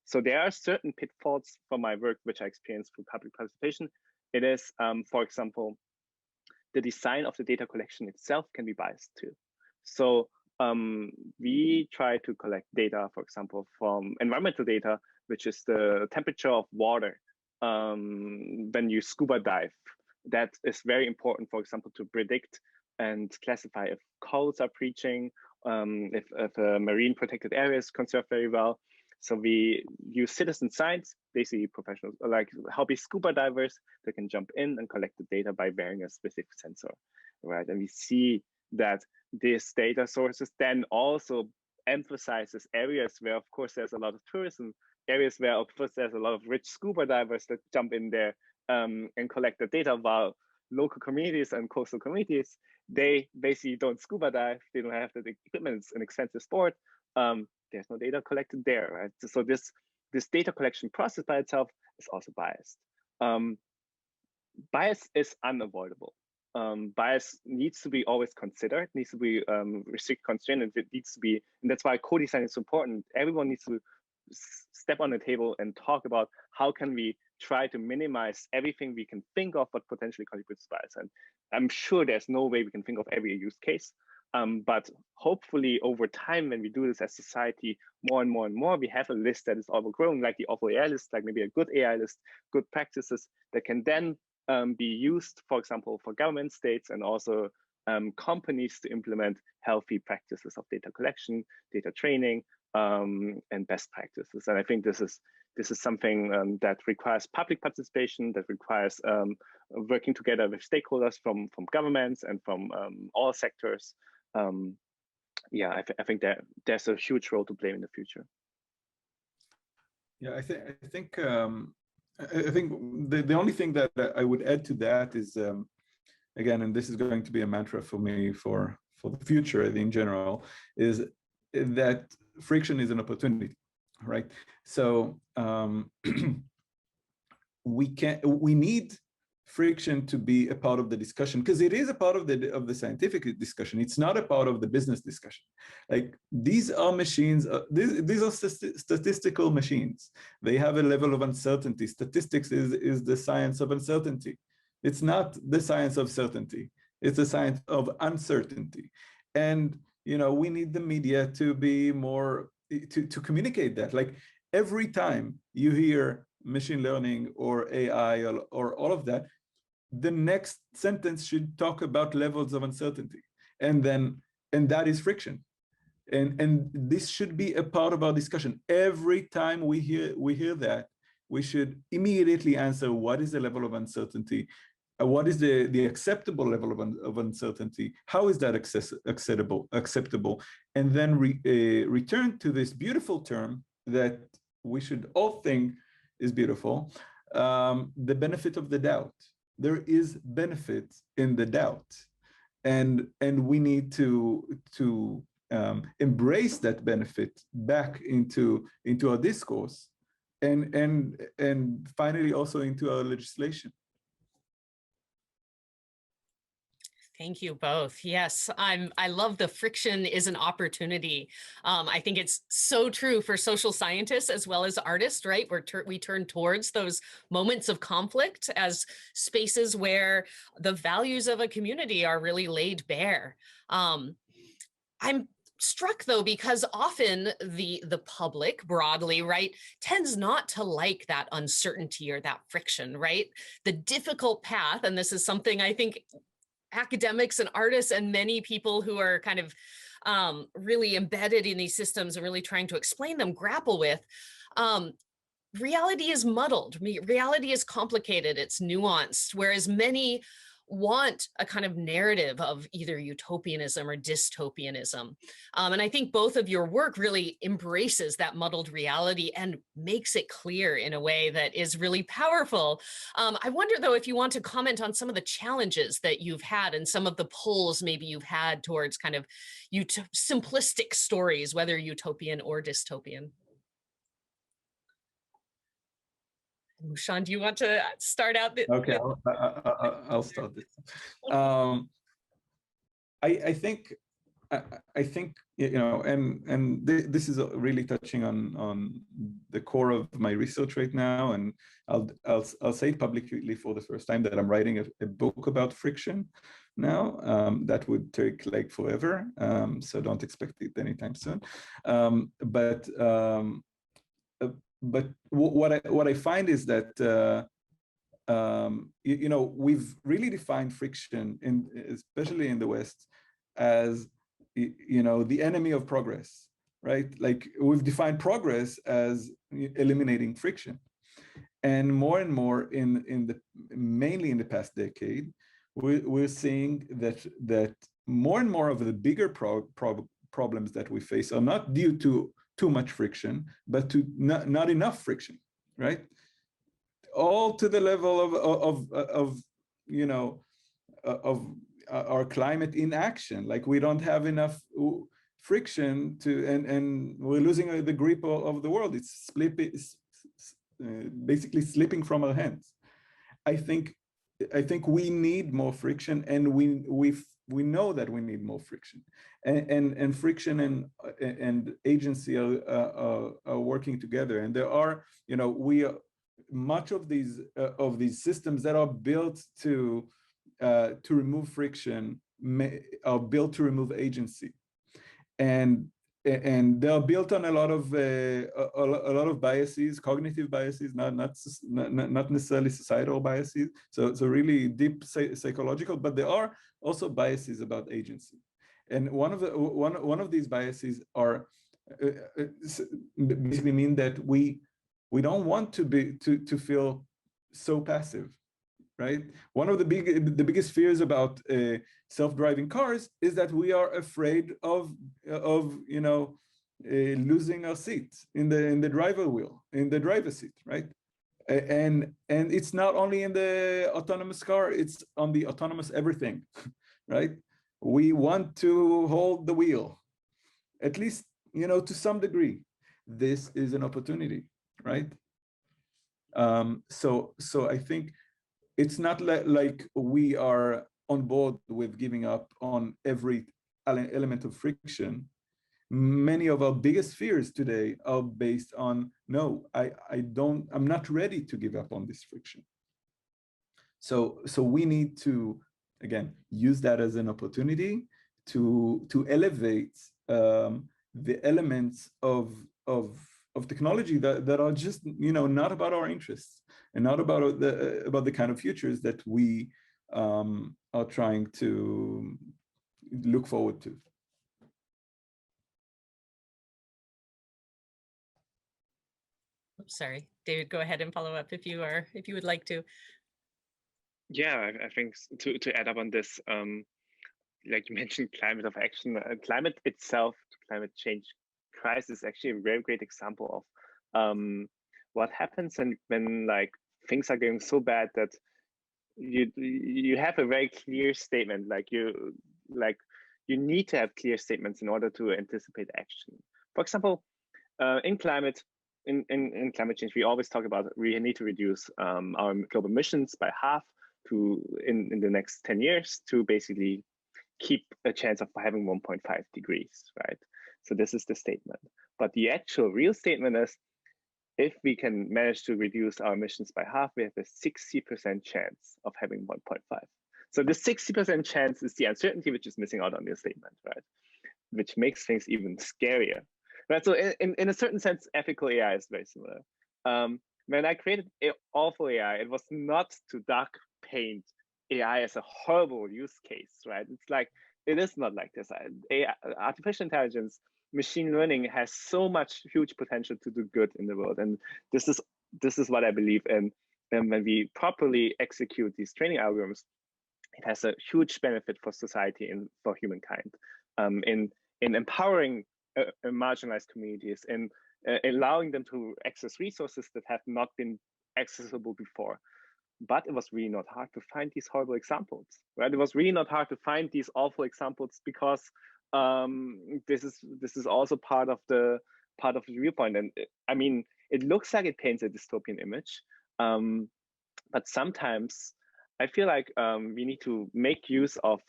So there are certain pitfalls from my work, which I experienced through public participation. It is, for example, the design of the data collection itself can be biased too. So we try to collect data, for example, from environmental data, which is the temperature of water when you scuba dive. That is very important, for example, to predict and classify if corals are breaching, if a marine protected area is conserved very well. So we use citizen science, basically professionals, like hobby scuba divers that can jump in and collect the data by wearing a specific sensor, right? And we see that these data sources then also emphasizes areas where, of course, there's a lot of tourism, areas where, of course, there's a lot of rich scuba divers that jump in there and collect the data, while local communities and coastal communities, they basically don't scuba dive, they don't have the equipment, it's an expensive sport. There's no data collected there, right? So this data collection process by itself is also biased. Bias is unavoidable. Bias needs to be always considered, needs to be restrict constrained, and it needs to be, and that's why co-design is so important. Everyone needs to step on the table and talk about how can we try to minimize everything we can think of what potentially contributes to bias. And I'm sure there's no way we can think of every use case. But hopefully over time, when we do this as society more and more and more, we have a list that is overgrown, like the awful AI list, like maybe a good AI list, good practices that can then be used, for example, for government, states, and also companies to implement healthy practices of data collection, data training, and best practices. And I think this is something that requires public participation, that requires working together with stakeholders from governments and from all sectors. Yeah, I think that there's a huge role to play in the future. Yeah, I think the only thing that I would add to that is, again, and this is going to be a mantra for me for the future in general, is that friction is an opportunity, right? So we need friction to be a part of the discussion, because it is a part of the scientific discussion. It's not a part of the business discussion. Like, these are machines, these are statistical machines. They have a level of uncertainty. Statistics is the science of uncertainty. It's not the science of certainty. It's the science of uncertainty. And, you know, we need the media to be more, to communicate that. Like, every time you hear machine learning or AI or all of that, the next sentence should talk about levels of uncertainty. And that is friction. And this should be a part of our discussion. Every time we hear that, we should immediately answer, what is the level of uncertainty? What is the acceptable level of uncertainty? How is that acceptable? And then return to this beautiful term that we should all think is beautiful, the benefit of the doubt. There is benefit in the doubt, and we need to embrace that benefit back into our discourse, and finally also into our legislation. Thank you both. Yes, I love the friction is an opportunity. I think it's so true for social scientists as well as artists, right? We turn towards those moments of conflict as spaces where the values of a community are really laid bare. I'm struck though, because often the public broadly, right, tends not to like that uncertainty or that friction, right? The difficult path, and this is something I think academics and artists and many people who are kind of really embedded in these systems and really trying to explain them grapple with. Reality is muddled. Reality is complicated. It's nuanced, whereas many want a kind of narrative of either utopianism or dystopianism. And I think both of your work really embraces that muddled reality and makes it clear in a way that is really powerful. I wonder, though, if you want to comment on some of the challenges that you've had and some of the pulls maybe you've had towards kind of simplistic stories, whether utopian or dystopian. Mushan, do you want to start out? Okay, I'll start this. I think you know, and this is really touching on the core of my research right now, and I'll say it publicly for the first time that I'm writing a book about friction now. That would take like forever, so don't expect it anytime soon. But what I find is that you know, we've really defined friction, especially in the West, as, you know, the enemy of progress, right? Like, we've defined progress as eliminating friction, and more mainly in the past decade, we're seeing that more and more of the bigger problems that we face are not due to too much friction, but to not enough friction, right? All to the level of you know, of our climate inaction. Like, we don't have enough friction to, and we're losing the grip of the world. It's basically slipping from our hands. I think we need more friction, and we know that we need more friction, and friction and agency are working together. And there are, you know, much of these systems that are built to remove friction are built to remove agency, and they are built on a lot of biases, cognitive biases, not necessarily societal biases. So really deep psychological, but there are also biases about agency. And one of these biases are basically mean that we don't want to feel so passive, right? One of the biggest fears about self-driving cars is that we are afraid of you know, losing our seat in the driver's seat, right? And it's not only in the autonomous car, it's on the autonomous everything, right? We want to hold the wheel, at least, you know, to some degree. This is an opportunity, right? So I think it's not like we are on board with giving up on every element of friction. Many of our biggest fears today are based on, no, I'm not ready to give up on this friction. So we need to, again, use that as an opportunity to elevate the elements of technology that are just, not about our interests and not about the kind of futures that we are trying to look forward to. Oops, sorry, David, go ahead and follow up if you would like to. Yeah, I think to add up on this, like you mentioned, climate of action, climate itself, climate change crisis is actually a very great example of what happens when like things are going so bad that you have a very clear statement, like you need to have clear statements in order to anticipate action. For example, in climate change, we always talk about we need to reduce our global emissions by half in the next 10 years to basically keep a chance of having 1.5 degrees, right? So this is the statement. But the actual real statement is, if we can manage to reduce our emissions by half, we have a 60% chance of having 1.5. So the 60% chance is the uncertainty which is missing out on your statement, right? Which makes things even scarier. Right, so in a certain sense, ethical AI is very similar. When I created awful AI, it was not to dark paint AI as a horrible use case, right? It's like, it is not like this. AI, artificial intelligence, machine learning has so much huge potential to do good in the world, and this is what I believe in. And when we properly execute these training algorithms, it has a huge benefit for society and for humankind, in empowering marginalized communities and allowing them to access resources that have not been accessible before. But it was really not hard to find these horrible examples, right? It was really not hard to find these awful examples because this is also part of the viewpoint. And I mean, it looks like it paints a dystopian image, but sometimes I feel like we need to make use of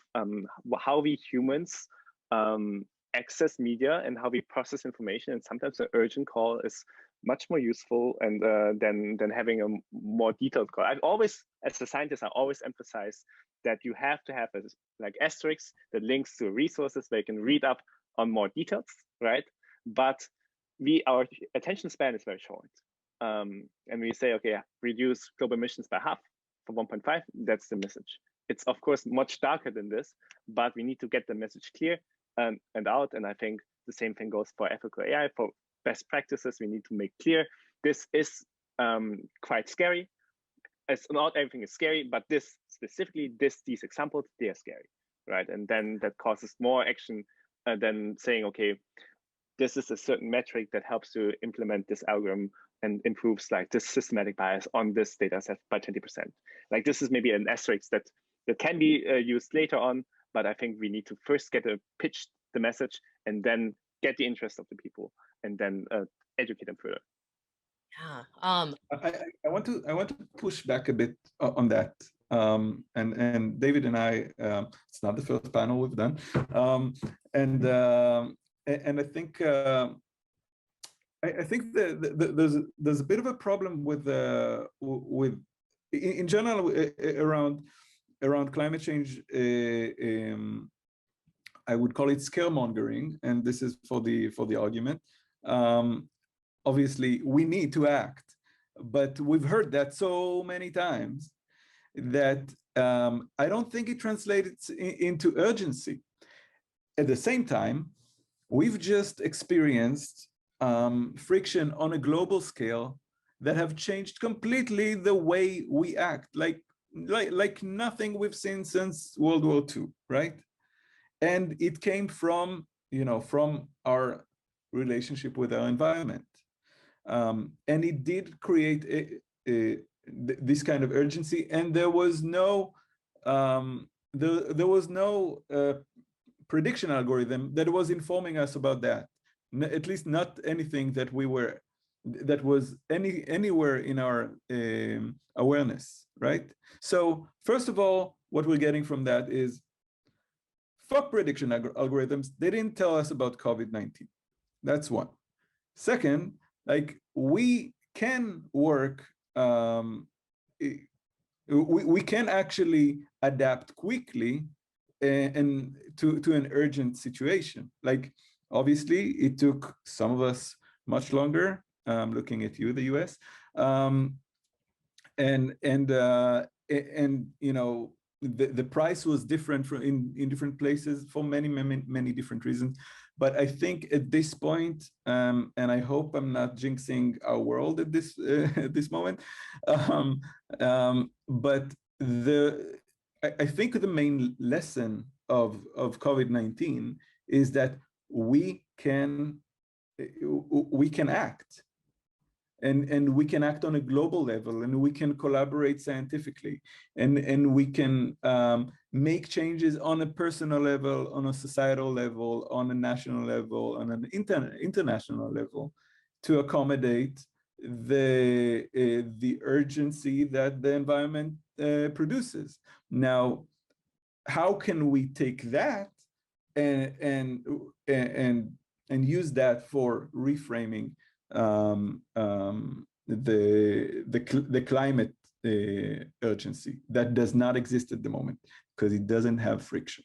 how we humans access media and how we process information. And sometimes an urgent call is much more useful and than having a more detailed call. I've always, as a scientist, I always emphasize that you have to have a like asterisk that links to resources where you can read up on more details, right? But our attention span is very short. And we say, okay, reduce global emissions by half for 1.5, that's the message. It's of course much darker than this, but we need to get the message clear and out. And I think the same thing goes for ethical AI. For best practices, we need to make clear this is quite scary. It's not everything is scary, but this specifically, these examples, they are scary, right? And then that causes more action than saying, okay, this is a certain metric that helps to implement this algorithm and improves like this systematic bias on this data set by 20%. Like this is maybe an asterisk that can be used later on, but I think we need to first pitch the message and then get the interest of the people and then educate them further. Yeah. I want to push back a bit on that. And David and I, it's not the first panel we've done, and I think I think there's a bit of a problem with in general around climate change. I would call it scaremongering, and this is for the argument. Obviously, we need to act, but we've heard that so many times that I don't think it translates into urgency. At the same time, we've just experienced friction on a global scale that have changed completely the way we act, like nothing we've seen since World War II, right? And it came from, from our relationship with our environment. And it did create this kind of urgency, and there was no prediction algorithm that was informing us about that. At least not anything that we were that was anywhere in our awareness, right? So first of all, what we're getting from that is fuck prediction algorithms. They didn't tell us about COVID-19. That's one. Second, like we can work, we can actually adapt quickly and to an urgent situation. Like obviously it took some of us much longer, looking at you, the US, and you know, the price was different in different places for many different reasons. But I think at this point, and I hope I'm not jinxing our world at this this moment, but I think the main lesson of COVID-19 is that we can act. And we can act on a global level, and we can collaborate scientifically, and we can make changes on a personal level, on a societal level, on a national level, on an international level, to accommodate the urgency that the environment produces. Now, how can we take that and use that for reframing the climate urgency that does not exist at the moment because it doesn't have friction,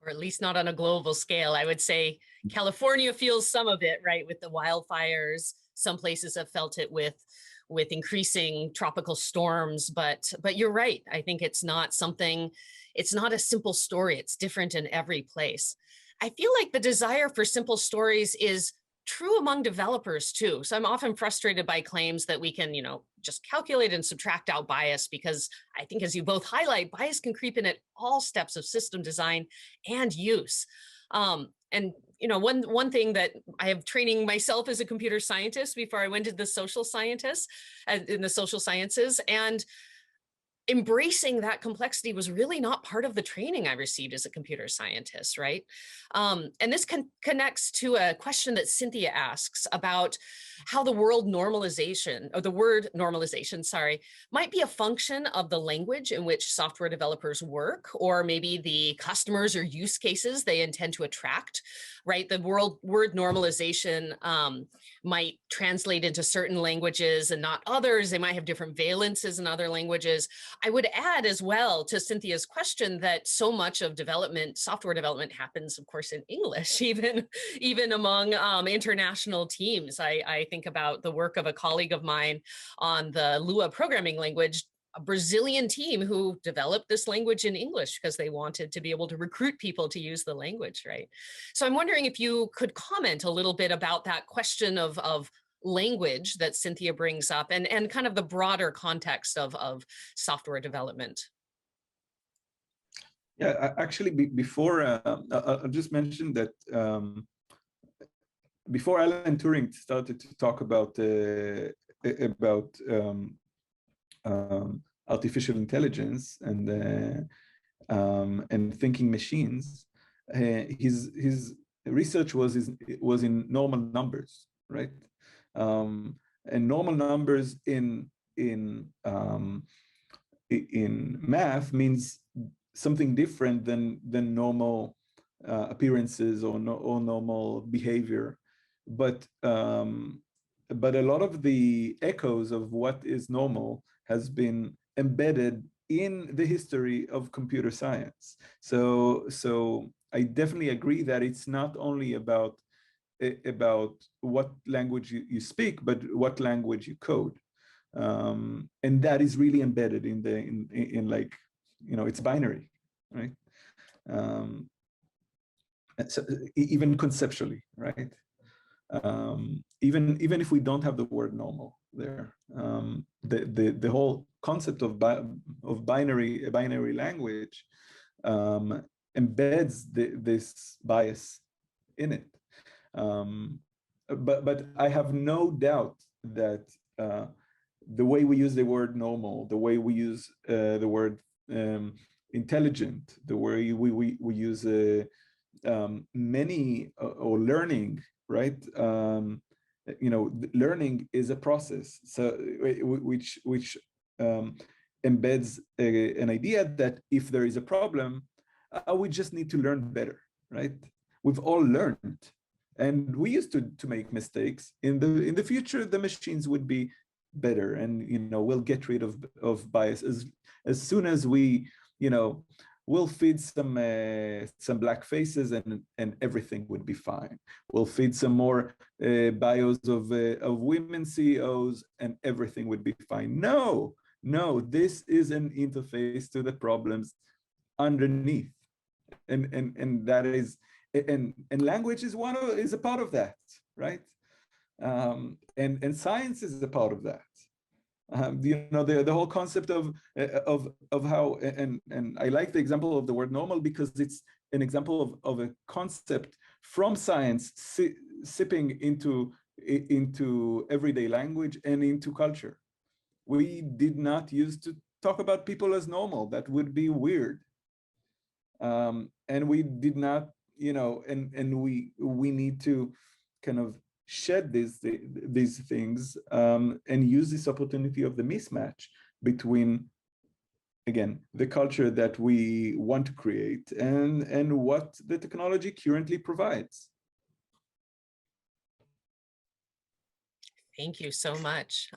or at least not on a global scale. I would say California feels some of it, right, with the wildfires. Some places have felt it with increasing tropical storms, but you're right. I think it's not something, it's not a simple story. It's different in every place. I feel like the desire for simple stories is true among developers too. So I'm often frustrated by claims that we can, you know, just calculate and subtract out bias, because I think, as you both highlight, bias can creep in at all steps of system design and use. And you know, one thing that I have training myself as a computer scientist before I went to the social scientists in the social sciences, and embracing that complexity was really not part of the training I received as a computer scientist, right? And this connects to a question that Cynthia asks about how the word normalization, sorry, might be a function of the language in which software developers work, or maybe the customers or use cases they intend to attract, right? The word normalization might translate into certain languages and not others. They might have different valences in other languages. I would add as well to Cynthia's question that so much of development, software development, happens, of course, in English, even among international teams. I think about the work of a colleague of mine on the Lua programming language, a Brazilian team who developed this language in English because they wanted to be able to recruit people to use the language, right? So I'm wondering if you could comment a little bit about that question of language that Cynthia brings up, and kind of the broader context of software development. Yeah, actually, before I'll just mention that before Alan Turing started to talk about artificial intelligence and thinking machines, his research was in normal numbers, right? And normal numbers in math means something different than normal appearances or normal behavior, but a lot of the echoes of what is normal has been embedded in the history of computer science. So I definitely agree that it's not only about what language you speak, but what language you code, and that is really embedded in like, you know, it's binary, right? So even conceptually, right? Even if we don't have the word normal there, the whole concept of binary language embeds this bias in it. But I have no doubt that the way we use the word normal, the way we use the word intelligent, the way we use many or learning, right? learning is a process, so which embeds an idea that if there is a problem, we just need to learn better, right? We've all learned, and we used to make mistakes. In the future, the machines would be better, and we'll get rid of bias as soon as we we'll feed some black faces and everything would be fine. We'll feed some more bios of women CEOs and everything would be fine. No, this is an interface to the problems underneath, and that is, and language is is a part of that, right? And science is a part of that. The whole concept of how, and I like the example of the word normal because it's an example of a concept from science sipping into everyday language and into culture. We did not used to talk about people as normal. That would be weird. And we did not, and we need to kind of shed these things and use this opportunity of the mismatch between, again, the culture that we want to create and what the technology currently provides. Thank you so much.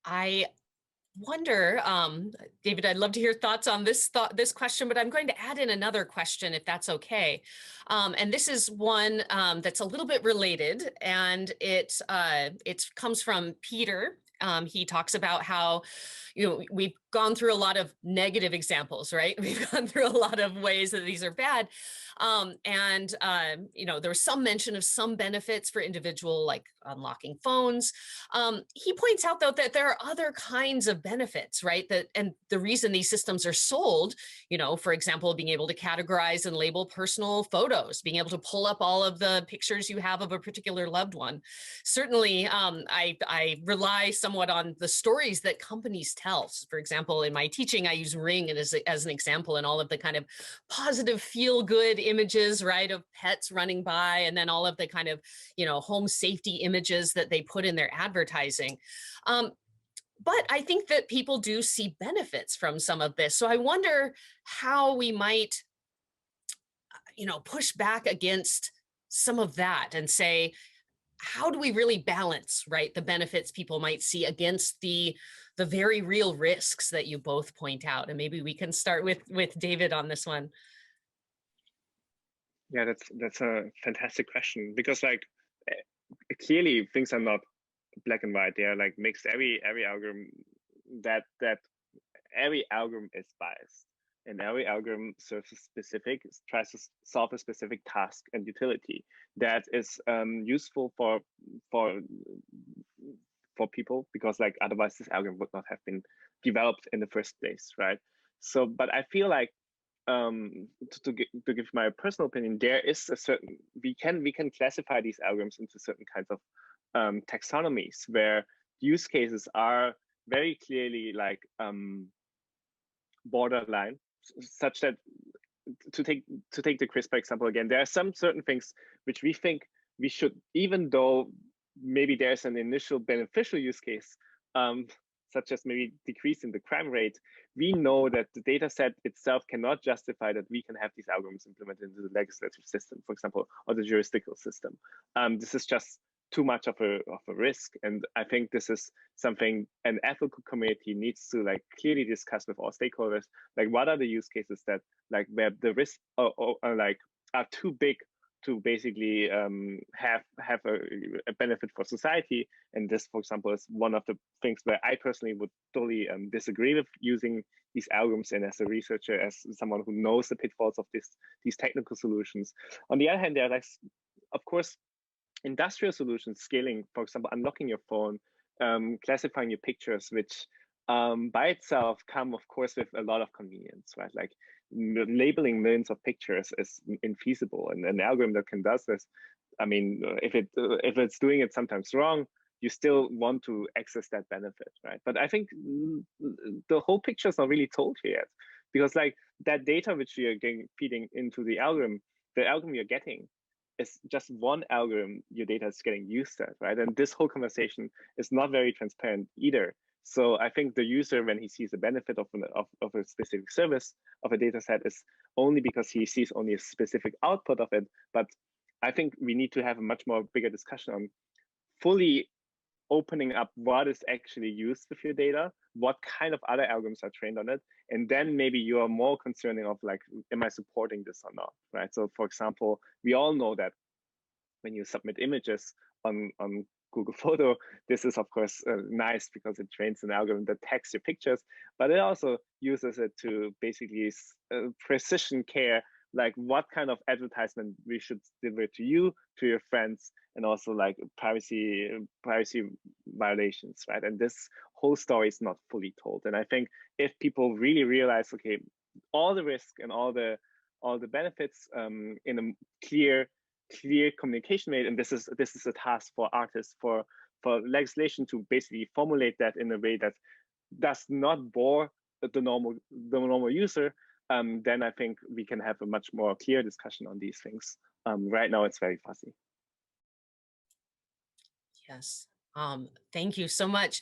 I wonder, David, I'd love to hear thoughts on this question, but I'm going to add in another question if that's okay. And this is one that's a little bit related, and it comes from Peter. He talks about how, we've gone through a lot of negative examples, right? We've gone through a lot of ways that these are bad. There was some mention of some benefits for individual, like unlocking phones. He points out, though, that there are other kinds of benefits, right? And the reason these systems are sold, for example, being able to categorize and label personal photos, being able to pull up all of the pictures you have of a particular loved one. Certainly, I rely somewhat on the stories that companies tell. So, for example, in my teaching, I use Ring as an example, and all of the kind of positive, feel-good images, right, of pets running by, and then all of the kind of, home safety images that they put in their advertising. But I think that people do see benefits from some of this. So I wonder how we might, push back against some of that and say, how do we really balance, right, the benefits people might see against the very real risks that you both point out? And maybe we can start with David on this one. Yeah, that's a fantastic question, because clearly things are not black and white. They are like mixed. Every algorithm every algorithm is biased, and every algorithm tries to solve a specific task and utility that is useful for people, because otherwise this algorithm would not have been developed in the first place, right? So, but I feel like to give my personal opinion, there is a certain, we can classify these algorithms into certain kinds of taxonomies where use cases are very clearly borderline, such that to take the CRISPR example again, there are some certain things which we think we should, even though maybe there's an initial beneficial use case, such as maybe decreasing the crime rate, we know that the data set itself cannot justify that we can have these algorithms implemented into the legislative system, for example, or the jurisdictional system. This is just too much of a risk. And I think this is something an ethical community needs to clearly discuss with all stakeholders. What are the use cases that where the risks are too big to basically have a benefit for society. And this, for example, is one of the things where I personally would totally disagree with using these algorithms, and as a researcher, as someone who knows the pitfalls of these technical solutions. On the other hand, there are of course, industrial solutions, scaling, for example, unlocking your phone, classifying your pictures, which by itself come, of course, with a lot of convenience, right? Labeling millions of pictures is infeasible, and an algorithm that can do this, I mean, if it's doing it sometimes wrong, you still want to access that benefit, right? But I think the whole picture is not really told here yet, because that data which we are feeding into the algorithm you're getting is just one algorithm your data is getting used at, right? And this whole conversation is not very transparent either. So I think the user, when he sees the benefit of a specific service of a data set, is only because he sees only a specific output of it. But I think we need to have a much more bigger discussion on fully opening up what is actually used with your data, what kind of other algorithms are trained on it, and then maybe you are more concerning of like, am I supporting this or not, right? So for example, we all know that when you submit images on Google Photo, this is of course nice because it trains an algorithm that tags your pictures, but it also uses it to basically precision care, like what kind of advertisement we should deliver to you, to your friends, and also like privacy violations, right? And this whole story is not fully told. And I think if people really realize, okay, all the risk and all the benefits in a clear communication made, and this is a task for artists, for legislation to basically formulate that in a way that does not bore the normal user, then I think we can have a much more clear discussion on these things. Right now, it's very fuzzy. Yes, thank you so much.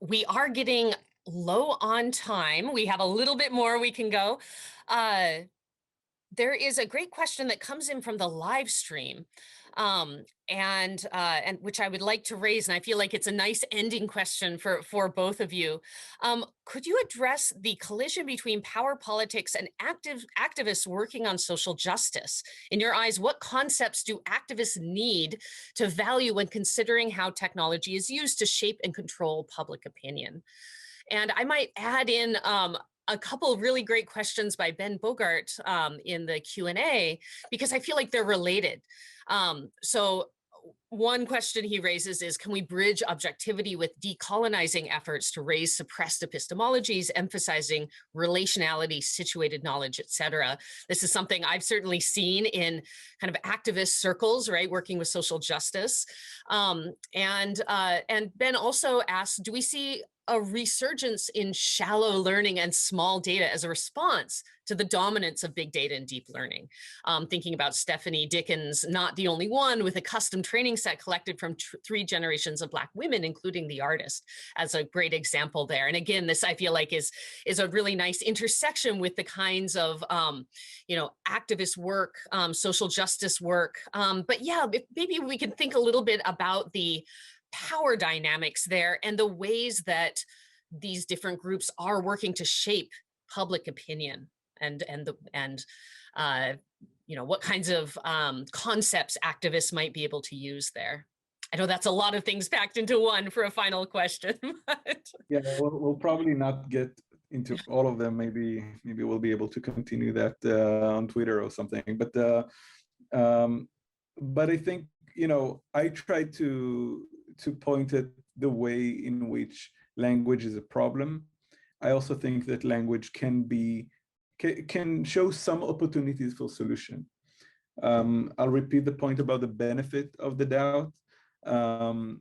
We are getting low on time. We have a little bit more we can go. There is a great question that comes in from the live stream, and which I would like to raise, and I feel like it's a nice ending question for both of you. Could you address the collision between power politics and activists working on social justice? In your eyes, what concepts do activists need to value when considering how technology is used to shape and control public opinion? And I might add in a couple of really great questions by Ben Bogart in the Q&A, because I feel like they're related. So one question he raises is, can we bridge objectivity with decolonizing efforts to raise suppressed epistemologies, emphasizing relationality, situated knowledge, et cetera? This is something I've certainly seen in kind of activist circles, right, working with social justice. And Ben also asks, do we see a resurgence in shallow learning and small data as a response to the dominance of big data and deep learning? Thinking about Stephanie Dickens, Not the Only One, with a custom training set collected from 3 generations of Black women, including the artist, as a great example there. And again, this I feel like is a really nice intersection with the kinds of activist work, social justice work. But yeah, maybe we can think a little bit about the power dynamics there and the ways that these different groups are working to shape public opinion, and what kinds of concepts activists might be able to use there. I know that's a lot of things packed into one for a final question. But... Yeah, we'll probably not get into all of them. Maybe we'll be able to continue that on Twitter or something. But I think I try to point at the way in which language is a problem. I also think that language can show some opportunities for solution. I'll repeat the point about the benefit of the doubt. And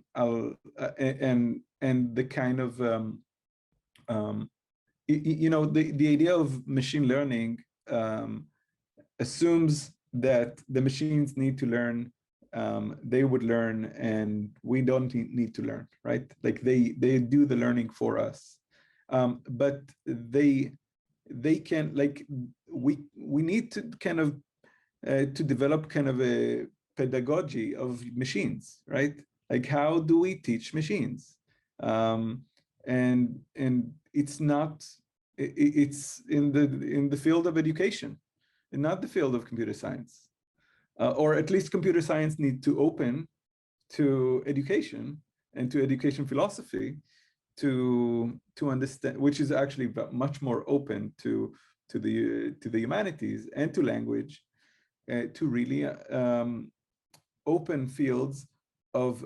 the kind of the idea of machine learning assumes that the machines need to learn. They would learn and we don't need to learn, right? Like they do the learning for us. But they can, like, we need to kind of to develop kind of a pedagogy of machines, right? Like, how do we teach machines? And it's not, it's in the field of education and not the field of computer science. Or at least computer science need to open to education and to education philosophy to understand, which is actually much more open to the humanities and to language, to really open fields of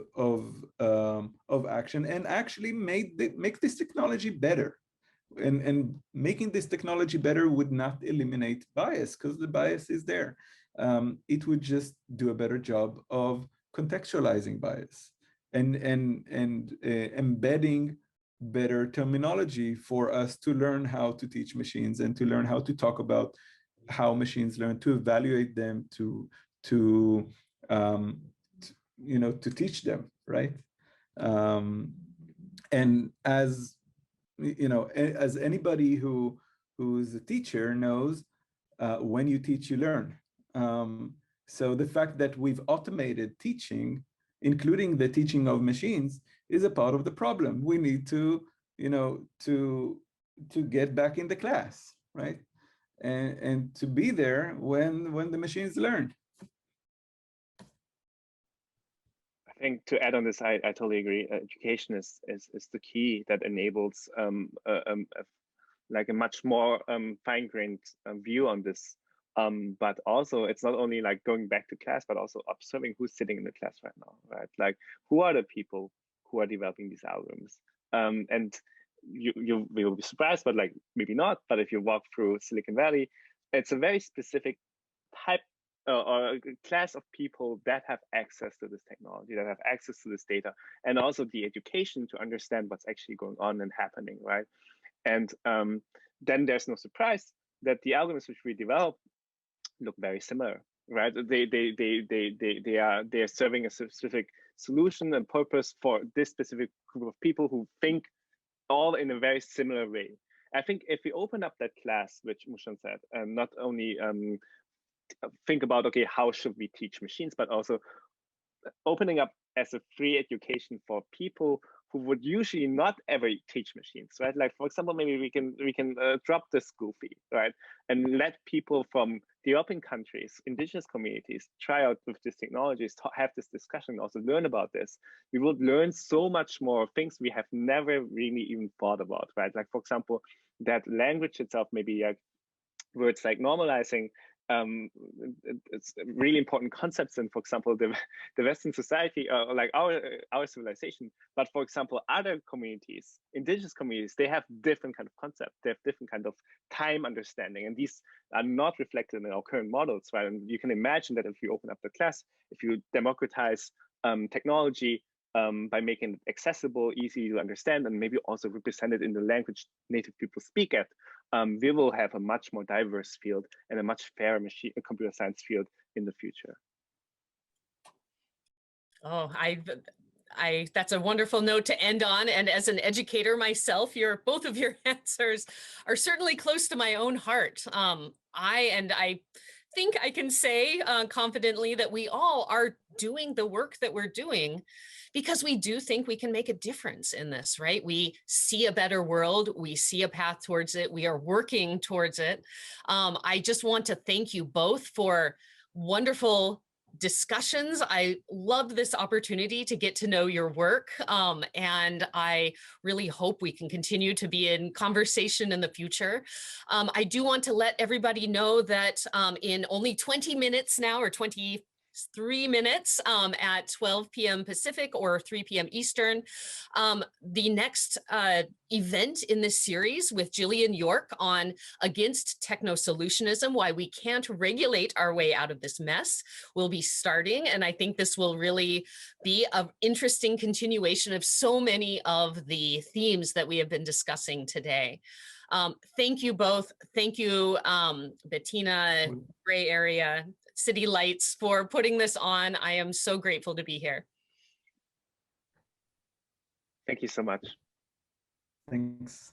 action, and actually make this technology better. And making this technology better would not eliminate bias, because the bias is there. It would just do a better job of contextualizing bias and embedding better terminology for us to learn how to teach machines and to learn how to talk about how machines learn, to evaluate them, to to you know, to teach them, right? And as you know, as anybody who's a teacher knows, when you teach, you learn. So the fact that we've automated teaching, including the teaching of machines, is a part of the problem. We need to, you know, to get back in the class, right? And to be there when the machines learn. I think to add on this, I totally agree. Education is the key that enables like a much more fine-grained view on this. But also, it's not only like going back to class, but also observing who's sitting in the class right now, right? Like, who are the people who are developing these algorithms? And you will be surprised, but like maybe not. But if you walk through Silicon Valley, it's a very specific type or a class of people that have access to this technology, that have access to this data, and also the education to understand what's actually going on and happening, right? And then there's no surprise that the algorithms which we develop look very similar, right? They are serving a specific solution and purpose for this specific group of people who think all in a very similar way. I think if we open up that class, which Mushan said, and not only think about, okay, how should we teach machines, but also opening up as a free education for people who would usually not ever teach machines, right? Like, for example, maybe we can drop the school fee, right? And let people from developing countries, indigenous communities, try out with these technologies, have this discussion, also learn about this. We would learn so much more things we have never really even thought about, right? Like, for example, that language itself, maybe like words like normalizing, it's really important concepts in, for example, the Western society, like our civilization. But for example, other communities, indigenous communities, they have different kind of concepts. They have different kind of time understanding, and these are not reflected in our current models, right? And you can imagine that if you open up the class, if you democratize technology by making it accessible, easy to understand, and maybe also represented in the language native people speak at, we will have a much more diverse field and a much fairer machine and computer science field in the future. Oh, that's a wonderful note to end on. And as an educator myself, both of your answers are certainly close to my own heart. I think I can say confidently that we all are doing the work that we're doing because we do think we can make a difference in this, right? We see a better world. We see a path towards it. We are working towards it. I just want to thank you both for wonderful discussions. I love this opportunity to get to know your work. And I really hope we can continue to be in conversation in the future. I do want to let everybody know that in only 20 minutes now, or 23 minutes at 12 p.m. Pacific or 3 p.m. Eastern. The next event in this series with Jillian York on Against Techno-Solutionism, Why We Can't Regulate Our Way Out of This Mess will be starting. And I think this will really be an interesting continuation of so many of the themes that we have been discussing today. Thank you both. Thank you, Bettina, Gray Area, City Lights, for putting this on. I am so grateful to be here. Thank you so much. Thanks.